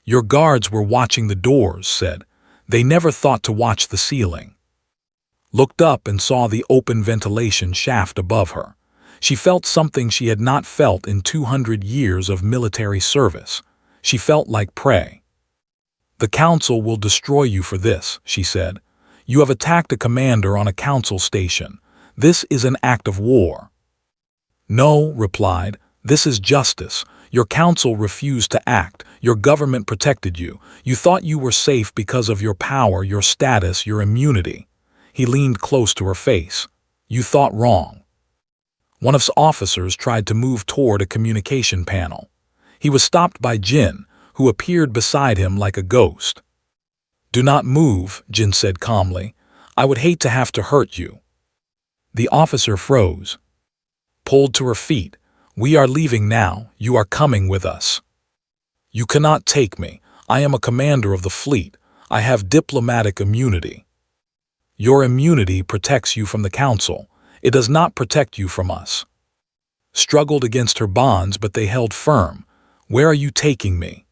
Your guards were watching the doors, said. They never thought to watch the ceiling. Looked up and saw the open ventilation shaft above her. She felt something she had not felt in 200 years of military service. She felt like prey. The council will destroy you for this, she said. You have attacked a commander on a council station. This is an act of war. No, replied, this is justice. Your council refused to act. Your government protected you. You thought you were safe because of your power, your status, your immunity. He leaned close to her face. You thought wrong. One of his officers tried to move toward a communication panel. He was stopped by Jin, who appeared beside him like a ghost. Do not move, Jin said calmly. I would hate to have to hurt you. The officer froze. Pulled to her feet. We are leaving now. You are coming with us. You cannot take me. I am a commander of the fleet. I have diplomatic immunity. Your immunity protects you from the council. It does not protect you from us. Struggled against her bonds, but they held firm. Where are you taking me?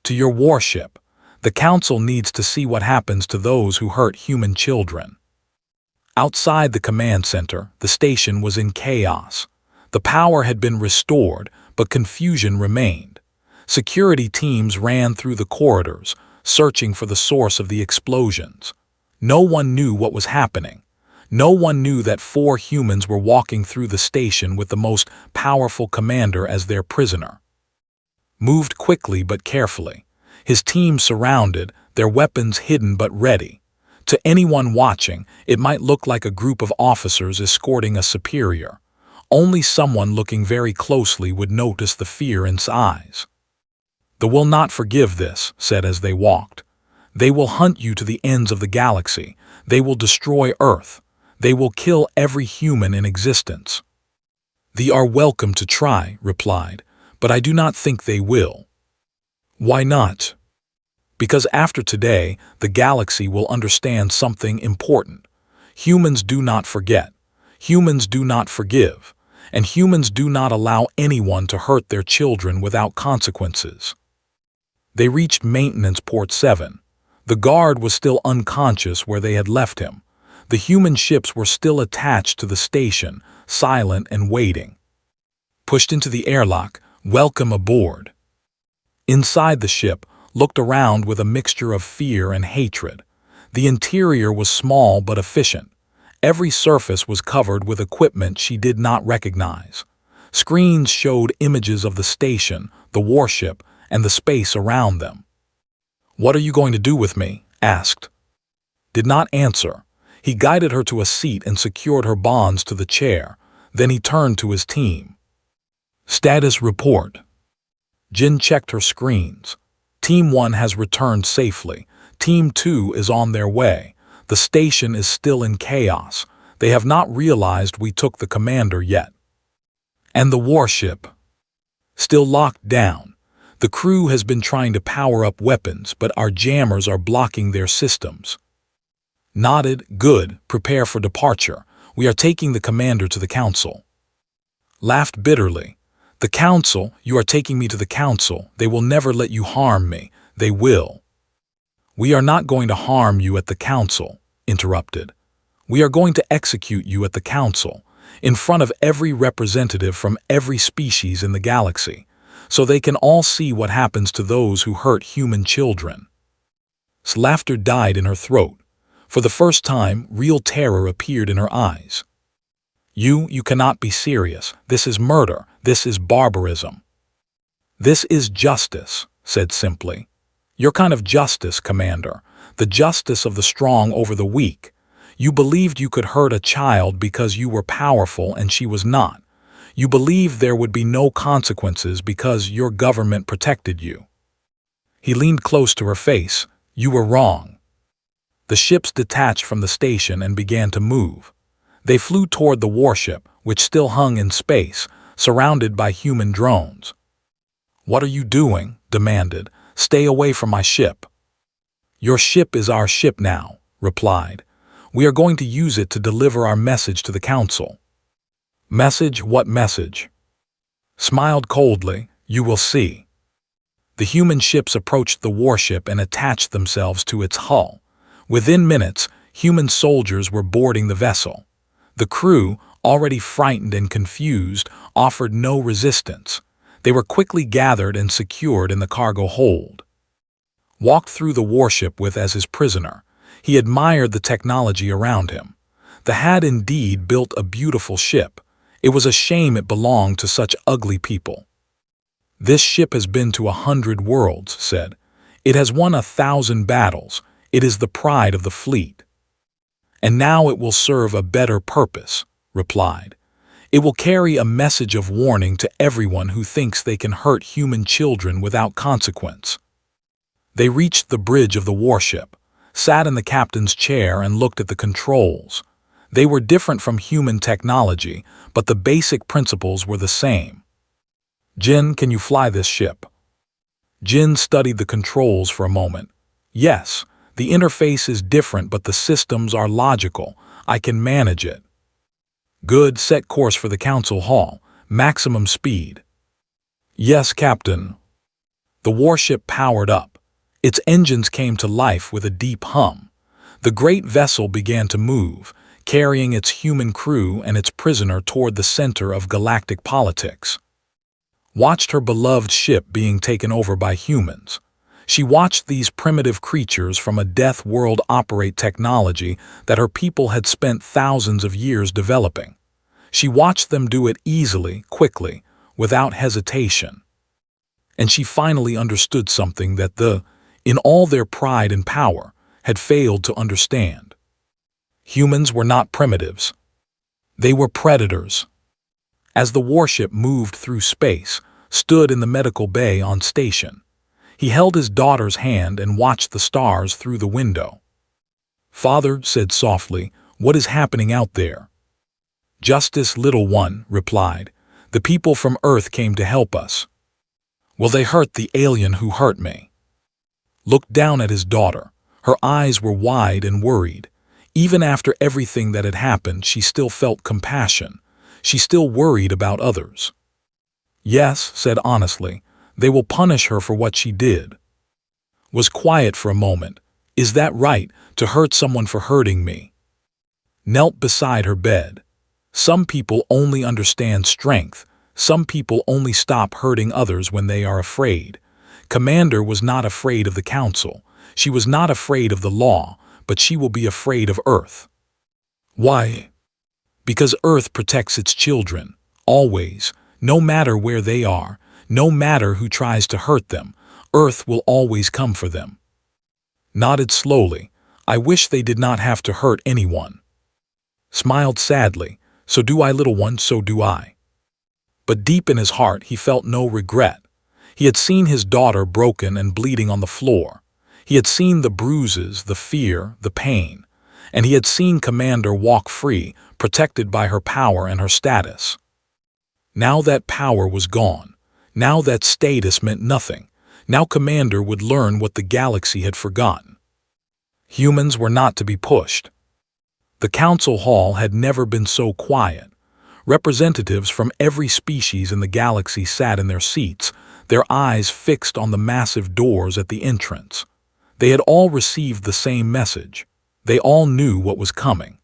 To your warship. The council needs to see what happens to those who hurt human children. Outside the command center, the station was in chaos. The power had been restored, but confusion remained. Security teams ran through the corridors, searching for the source of the explosions. No one knew what was happening. No one knew that 4 humans were walking through the station with the most powerful commander as their prisoner. Moved quickly but carefully. His team surrounded, their weapons hidden but ready. To anyone watching, it might look like a group of officers escorting a superior. Only someone looking very closely would notice the fear in his eyes. They will not forgive this, said as they walked. They will hunt you to the ends of the galaxy. They will destroy Earth. They will kill every human in existence. They are welcome to try, replied, but I do not think they will. Why not? Because after today, the galaxy will understand something important. Humans do not forget. Humans do not forgive. And humans do not allow anyone to hurt their children without consequences. They reached Maintenance Port 7. The guard was still unconscious where they had left him. The human ships were still attached to the station, silent and waiting. Pushed into the airlock, welcome aboard. Inside the ship, looked around with a mixture of fear and hatred. The interior was small but efficient. Every surface was covered with equipment she did not recognize. Screens showed images of the station, the warship, and the space around them. What are you going to do with me? Asked. Did not answer. He guided her to a seat and secured her bonds to the chair. Then he turned to his team. Status report. Jin checked her screens. Team 1 has returned safely. Team 2 is on their way. The station is still in chaos. They have not realized we took the commander yet. And the warship? Still locked down. The crew has been trying to power up weapons, but our jammers are blocking their systems. Nodded, good, prepare for departure. We are taking the commander to the council. Laughed bitterly. The council, you are taking me to the council. They will never let you harm me. They will. We are not going to harm you at the council, interrupted. We are going to execute you at the council, in front of every representative from every species in the galaxy, so they can all see what happens to those who hurt human children. Laughter died in her throat. For the first time, real terror appeared in her eyes. You cannot be serious. This is murder. This is barbarism. This is justice, said simply. Your kind of justice, Commander. The justice of the strong over the weak. You believed you could hurt a child because you were powerful and she was not. You believed there would be no consequences because your government protected you. He leaned close to her face. You were wrong. The ships detached from the station and began to move. They flew toward the warship, which still hung in space, surrounded by human drones. What are you doing? Demanded. Stay away from my ship. Your ship is our ship now, replied. We are going to use it to deliver our message to the council. Message? What message? Smiled coldly. You will see. The human ships approached the warship and attached themselves to its hull. Within minutes, human soldiers were boarding the vessel. The crew, already frightened and confused, offered no resistance. They were quickly gathered and secured in the cargo hold. Walked through the warship with as his prisoner. He admired the technology around him. The had indeed built a beautiful ship. It was a shame it belonged to such ugly people. "This ship has been to 100 worlds," said. "It has won 1,000 battles. It is the pride of the fleet." "And now it will serve a better purpose," replied. "It will carry a message of warning to everyone who thinks they can hurt human children without consequence." They reached the bridge of the warship, sat in the captain's chair and looked at the controls. They were different from human technology, but the basic principles were the same. "Jin, can you fly this ship?" Jin studied the controls for a moment. "Yes, the interface is different, but the systems are logical. I can manage it." "Good, set course for the council hall. Maximum speed." "Yes, Captain." The warship powered up. Its engines came to life with a deep hum. The great vessel began to move, carrying its human crew and its prisoner toward the center of galactic politics. Watched her beloved ship being taken over by humans. She watched these primitive creatures from a death world operate technology that her people had spent thousands of years developing. She watched them do it easily, quickly, without hesitation. And she finally understood something that in all their pride and power, had failed to understand. Humans were not primitives. They were predators. As the warship moved through space, stood in the medical bay on station, he held his daughter's hand and watched the stars through the window. "Father," said softly, "what is happening out there?" "Justice, little one," replied. "The people from Earth came to help us." "Will they hurt the alien who hurt me?" Looked down at his daughter. Her eyes were wide and worried. Even after everything that had happened, she still felt compassion. She still worried about others. "Yes," said honestly, "they will punish her for what she did." Was quiet for a moment. "Is that right, to hurt someone for hurting me?" Knelt beside her bed. Some people only understand strength. Some people only stop hurting others when they are afraid. Commander was not afraid of the council. She was not afraid of the law, but she will be afraid of Earth. Why? Because Earth protects its children, always, no matter where they are, no matter who tries to hurt them, Earth will always come for them. Nodded slowly. "I wish they did not have to hurt anyone." Smiled sadly. "So do I, little one, so do I." But deep in his heart he felt no regret. He had seen his daughter broken and bleeding on the floor. He had seen the bruises, the fear, the pain. And he had seen Commander walk free, protected by her power and her status. Now that power was gone. Now that status meant nothing. Now Commander would learn what the galaxy had forgotten. Humans were not to be pushed. The council hall had never been so quiet. Representatives from every species in the galaxy sat in their seats, their eyes fixed on the massive doors at the entrance. They had all received the same message. They all knew what was coming.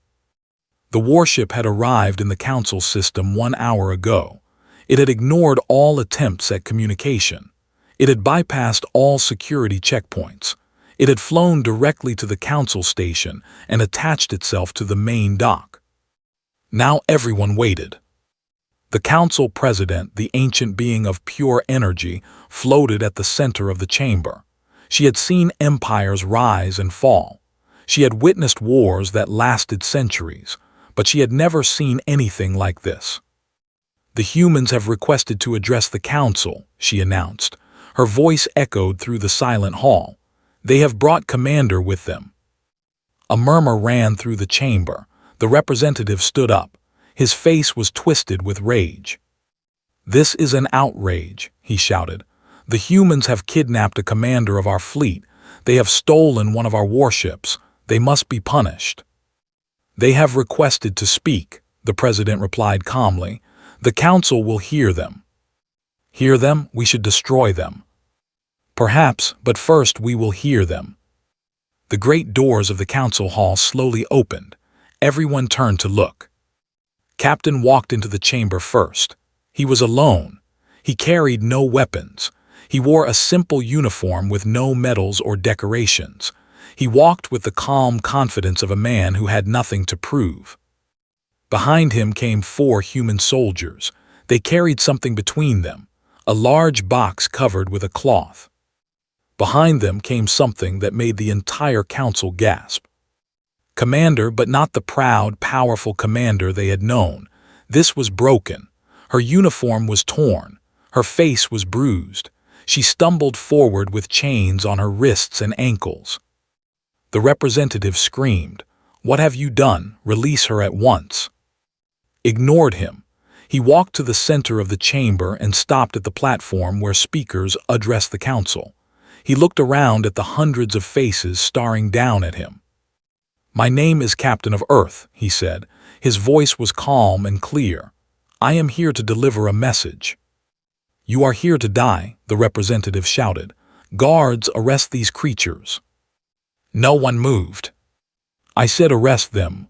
The warship had arrived in the council system 1 hour ago. It had ignored all attempts at communication. It had bypassed all security checkpoints. It had flown directly to the council station and attached itself to the main dock. Now everyone waited. The council president, the ancient being of pure energy, floated at the center of the chamber. She had seen empires rise and fall. She had witnessed wars that lasted centuries, but she had never seen anything like this. "The humans have requested to address the council," she announced. Her voice echoed through the silent hall. "They have brought Commander with them." A murmur ran through the chamber. The representative stood up. His face was twisted with rage. "This is an outrage," he shouted. "The humans have kidnapped a commander of our fleet. They have stolen one of our warships. They must be punished." "They have requested to speak," the president replied calmly. "The council will hear them." "Hear them? We should destroy them." "Perhaps, but first we will hear them." The great doors of the council hall slowly opened. Everyone turned to look. Captain walked into the chamber first. He was alone. He carried no weapons. He wore a simple uniform with no medals or decorations. He walked with the calm confidence of a man who had nothing to prove. Behind him came 4 human soldiers. They carried something between them, a large box covered with a cloth. Behind them came something that made the entire council gasp. Commander, but not the proud, powerful commander they had known. This was broken. Her uniform was torn. Her face was bruised. She stumbled forward with chains on her wrists and ankles. The representative screamed, "What have you done? Release her at once." Ignored him. He walked to the center of the chamber and stopped at the platform where speakers addressed the council. He looked around at the hundreds of faces staring down at him. "My name is Captain of Earth," he said. His voice was calm and clear. "I am here to deliver a message." "You are here to die," the representative shouted. "Guards, arrest these creatures." No one moved. "I said arrest them."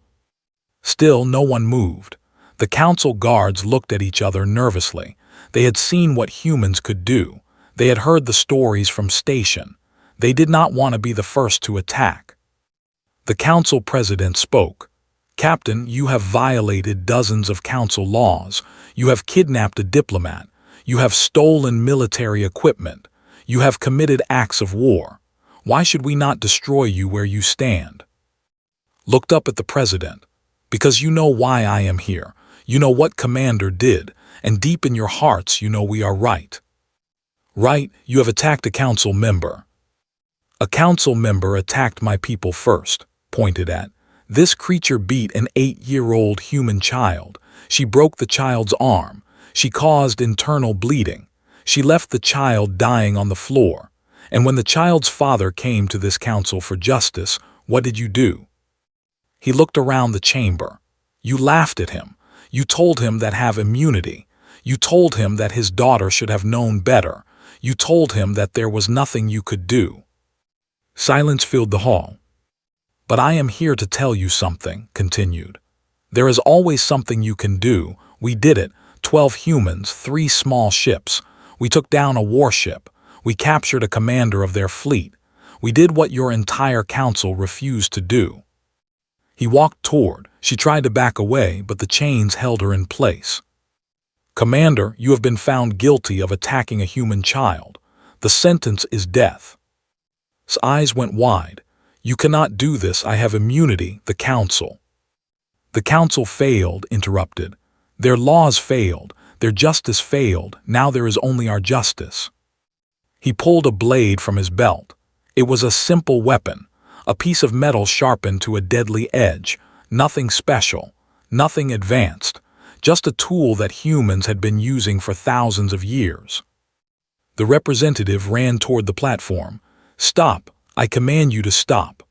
Still no one moved. The council guards looked at each other nervously. They had seen what humans could do. They had heard the stories from Station. They did not want to be the first to attack. The council president spoke. "Captain, you have violated dozens of council laws. You have kidnapped a diplomat. You have stolen military equipment. You have committed acts of war. Why should we not destroy you where you stand?" Looked up at the president. "Because you know why I am here. You know what Commander did, and deep in your hearts you know we are right." "Right, you have attacked a council member." "A council member attacked my people first," pointed at. "This creature beat an 8-year-old human child. She broke the child's arm. She caused internal bleeding. She left the child dying on the floor. And when the child's father came to this council for justice, what did you do?" He looked around the chamber. "You laughed at him. You told him that have immunity. You told him that his daughter should have known better. You told him that there was nothing you could do." Silence filled the hall. "But I am here to tell you something," continued. "There is always something you can do. We did it. 12 humans, 3 small ships. We took down a warship. We captured a commander of their fleet. We did what your entire council refused to do." He walked toward. She tried to back away, but the chains held her in place. "Commander, you have been found guilty of attacking a human child. The sentence is death." His eyes went wide. "You cannot do this. I have immunity." The council. "The council failed," interrupted. "Their laws failed. Their justice failed. Now there is only our justice." He pulled a blade from his belt. It was a simple weapon, a piece of metal sharpened to a deadly edge. Nothing special, nothing advanced, just a tool that humans had been using for thousands of years. The representative ran toward the platform. "Stop! I command you to stop."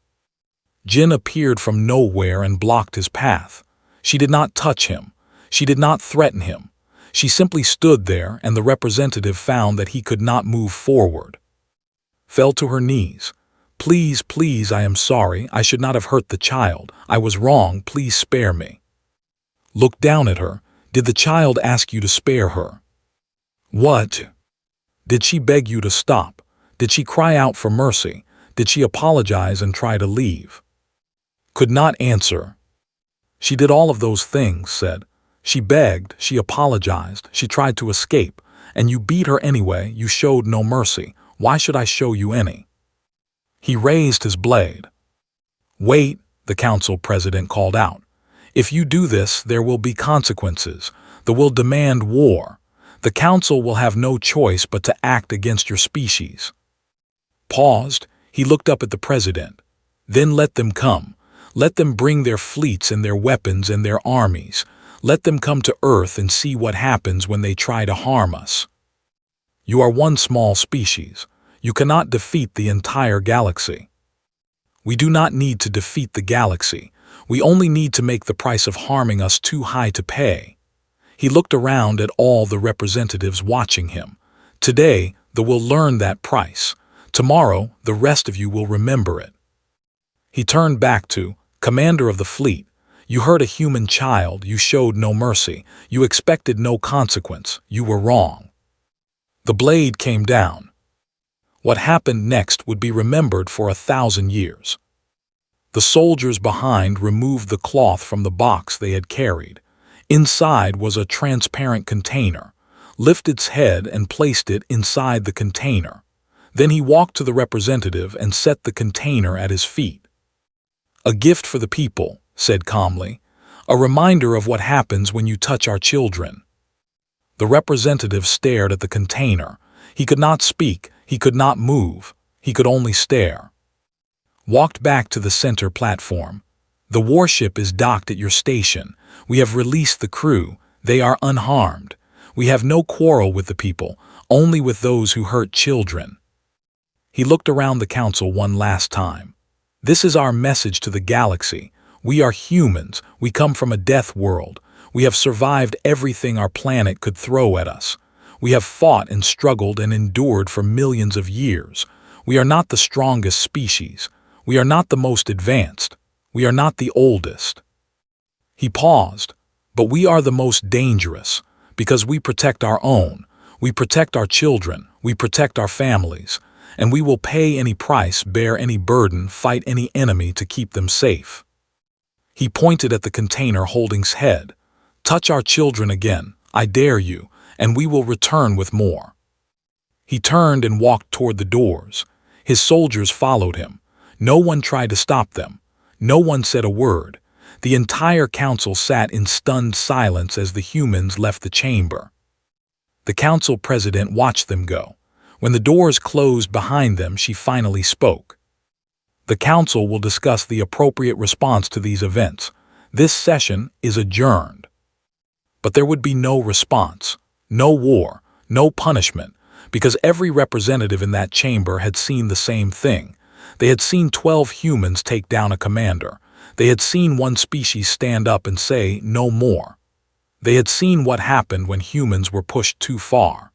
Jin appeared from nowhere and blocked his path. She did not touch him. She did not threaten him. She simply stood there, and the representative found that he could not move forward. Fell to her knees. "Please, please, I am sorry. I should not have hurt the child. I was wrong. Please spare me." Looked down at her. "Did the child ask you to spare her?" "What? Did she beg you to stop? Did she cry out for mercy? Did she apologize and try to leave?" Could not answer. "She did all of those things," said. "She begged, she apologized, she tried to escape, and you beat her anyway. You showed no mercy. Why should I show you any?" He raised his blade. "Wait," the council president called out. "If you do this, there will be consequences. They will demand war. The council will have no choice but to act against your species." Paused. He looked up at the president. "Then let them come. Let them bring their fleets and their weapons and their armies. Let them come to Earth and see what happens when they try to harm us. You are one small species. You cannot defeat the entire galaxy. We do not need to defeat the galaxy. We only need to make the price of harming us too high to pay." He looked around at all the representatives watching him. "Today, they will learn that price. Tomorrow, the rest of you will remember it." He turned back to, "Commander of the fleet, you hurt a human child. You showed no mercy. You expected no consequence. You were wrong." The blade came down. What happened next would be remembered for 1,000 years. The soldiers behind removed the cloth from the box they had carried. Inside was a transparent container. lifted its head and placed it inside the container. Then he walked to the representative and set the container at his feet. "A gift for the people," said calmly. "A reminder of what happens when you touch our children." The representative stared at the container. He could not speak, he could not move, he could only stare. Walked back to the center platform. "The warship is docked at your station. We have released the crew. They are unharmed. We have no quarrel with the people, only with those who hurt children." He looked around the council one last time. "This is our message to the galaxy. We are humans. We come from a death world. We have survived everything our planet could throw at us. We have fought and struggled and endured for millions of years. We are not the strongest species. We are not the most advanced. We are not the oldest." He paused. "But we are the most dangerous, because we protect our own. We protect our children. We protect our families. And we will pay any price, bear any burden, fight any enemy to keep them safe." He pointed at the container holding his head. "Touch our children again, I dare you, and we will return with more." He turned and walked toward the doors. His soldiers followed him. No one tried to stop them. No one said a word. The entire council sat in stunned silence as the humans left the chamber. The council president watched them go. When the doors closed behind them, she finally spoke. "The council will discuss the appropriate response to these events. This session is adjourned." But there would be no response, no war, no punishment, because every representative in that chamber had seen the same thing. They had seen 12 humans take down a commander. They had seen one species stand up and say, "No more." They had seen what happened when humans were pushed too far.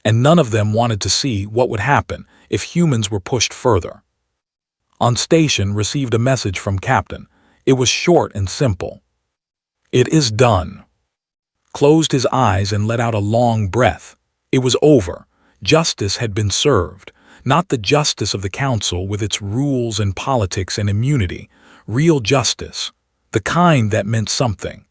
And none of them wanted to see what would happen if humans were pushed further. On station, received a message from Captain. It was short and simple. "It is done." Closed his eyes and let out a long breath. It was over. Justice had been served. Not the justice of the council with its rules and politics and immunity. Real justice. The kind that meant something.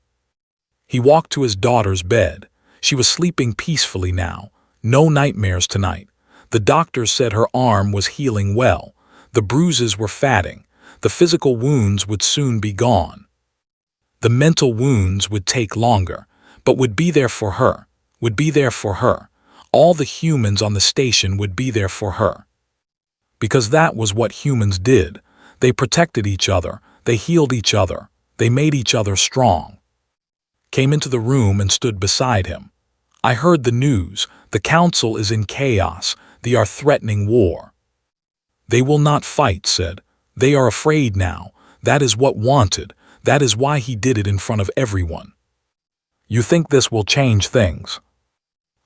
He walked to his daughter's bed. She was sleeping peacefully now. No nightmares tonight. The doctors said her arm was healing well. The bruises were fading. The physical wounds would soon be gone. The mental wounds would take longer, but would be there for her, would be there for her. All the humans on the station would be there for her. Because that was what humans did. They protected each other. They healed each other. They made each other strong. Came into the room and stood beside him. "I heard the news. The council is in chaos. They are threatening war." "They will not fight," said. "They are afraid now. That is what wanted. That is why he did it in front of everyone." "You think this will change things?"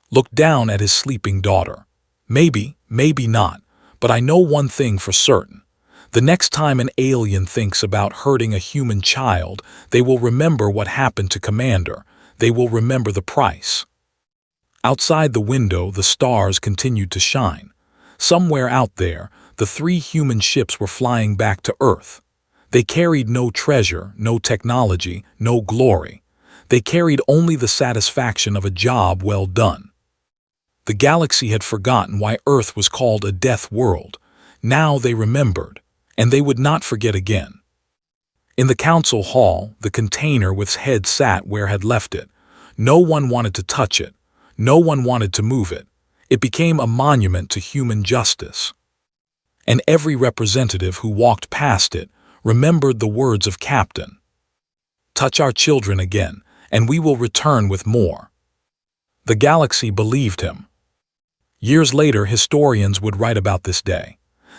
Looked down at his sleeping daughter. "Maybe, maybe not. But I know one thing for certain. The next time an alien thinks about hurting a human child, they will remember what happened to Commander. They will remember the price." Outside the window, the stars continued to shine. Somewhere out there, the 3 human ships were flying back to Earth. They carried no treasure, no technology, no glory. They carried only the satisfaction of a job well done. The galaxy had forgotten why Earth was called a death world. Now they remembered, and they would not forget again. In the council hall, the container with its head sat where it had left it. No one wanted to touch it. No one wanted to move it. It became a monument to human justice. And every representative who walked past it remembered the words of Captain. "Touch our children again, and we will return with more." The galaxy believed him. Years later, historians would write about this day.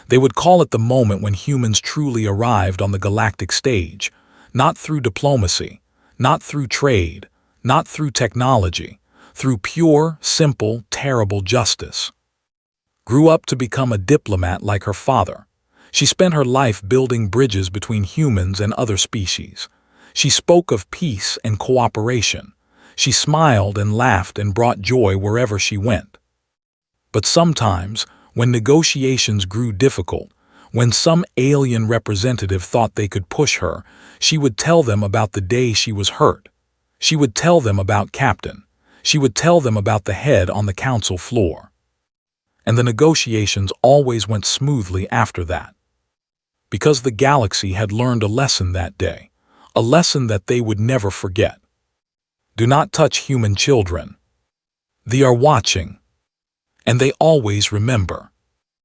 They would call it the moment when humans truly arrived on the galactic stage, not through diplomacy, not through trade, not through technology, through pure, simple, terrible justice. Grew up to become a diplomat like her father. She spent her life building bridges between humans and other species. She spoke of peace and cooperation. She smiled and laughed and brought joy wherever she went. But sometimes, when negotiations grew difficult, when some alien representative thought they could push her, she would tell them about the day she was hurt. She would tell them about Captain. She would tell them about the head on the council floor. And the negotiations always went smoothly after that. Because the galaxy had learned a lesson that day, a lesson that they would never forget. Do not touch human children. They are watching. And they always remember.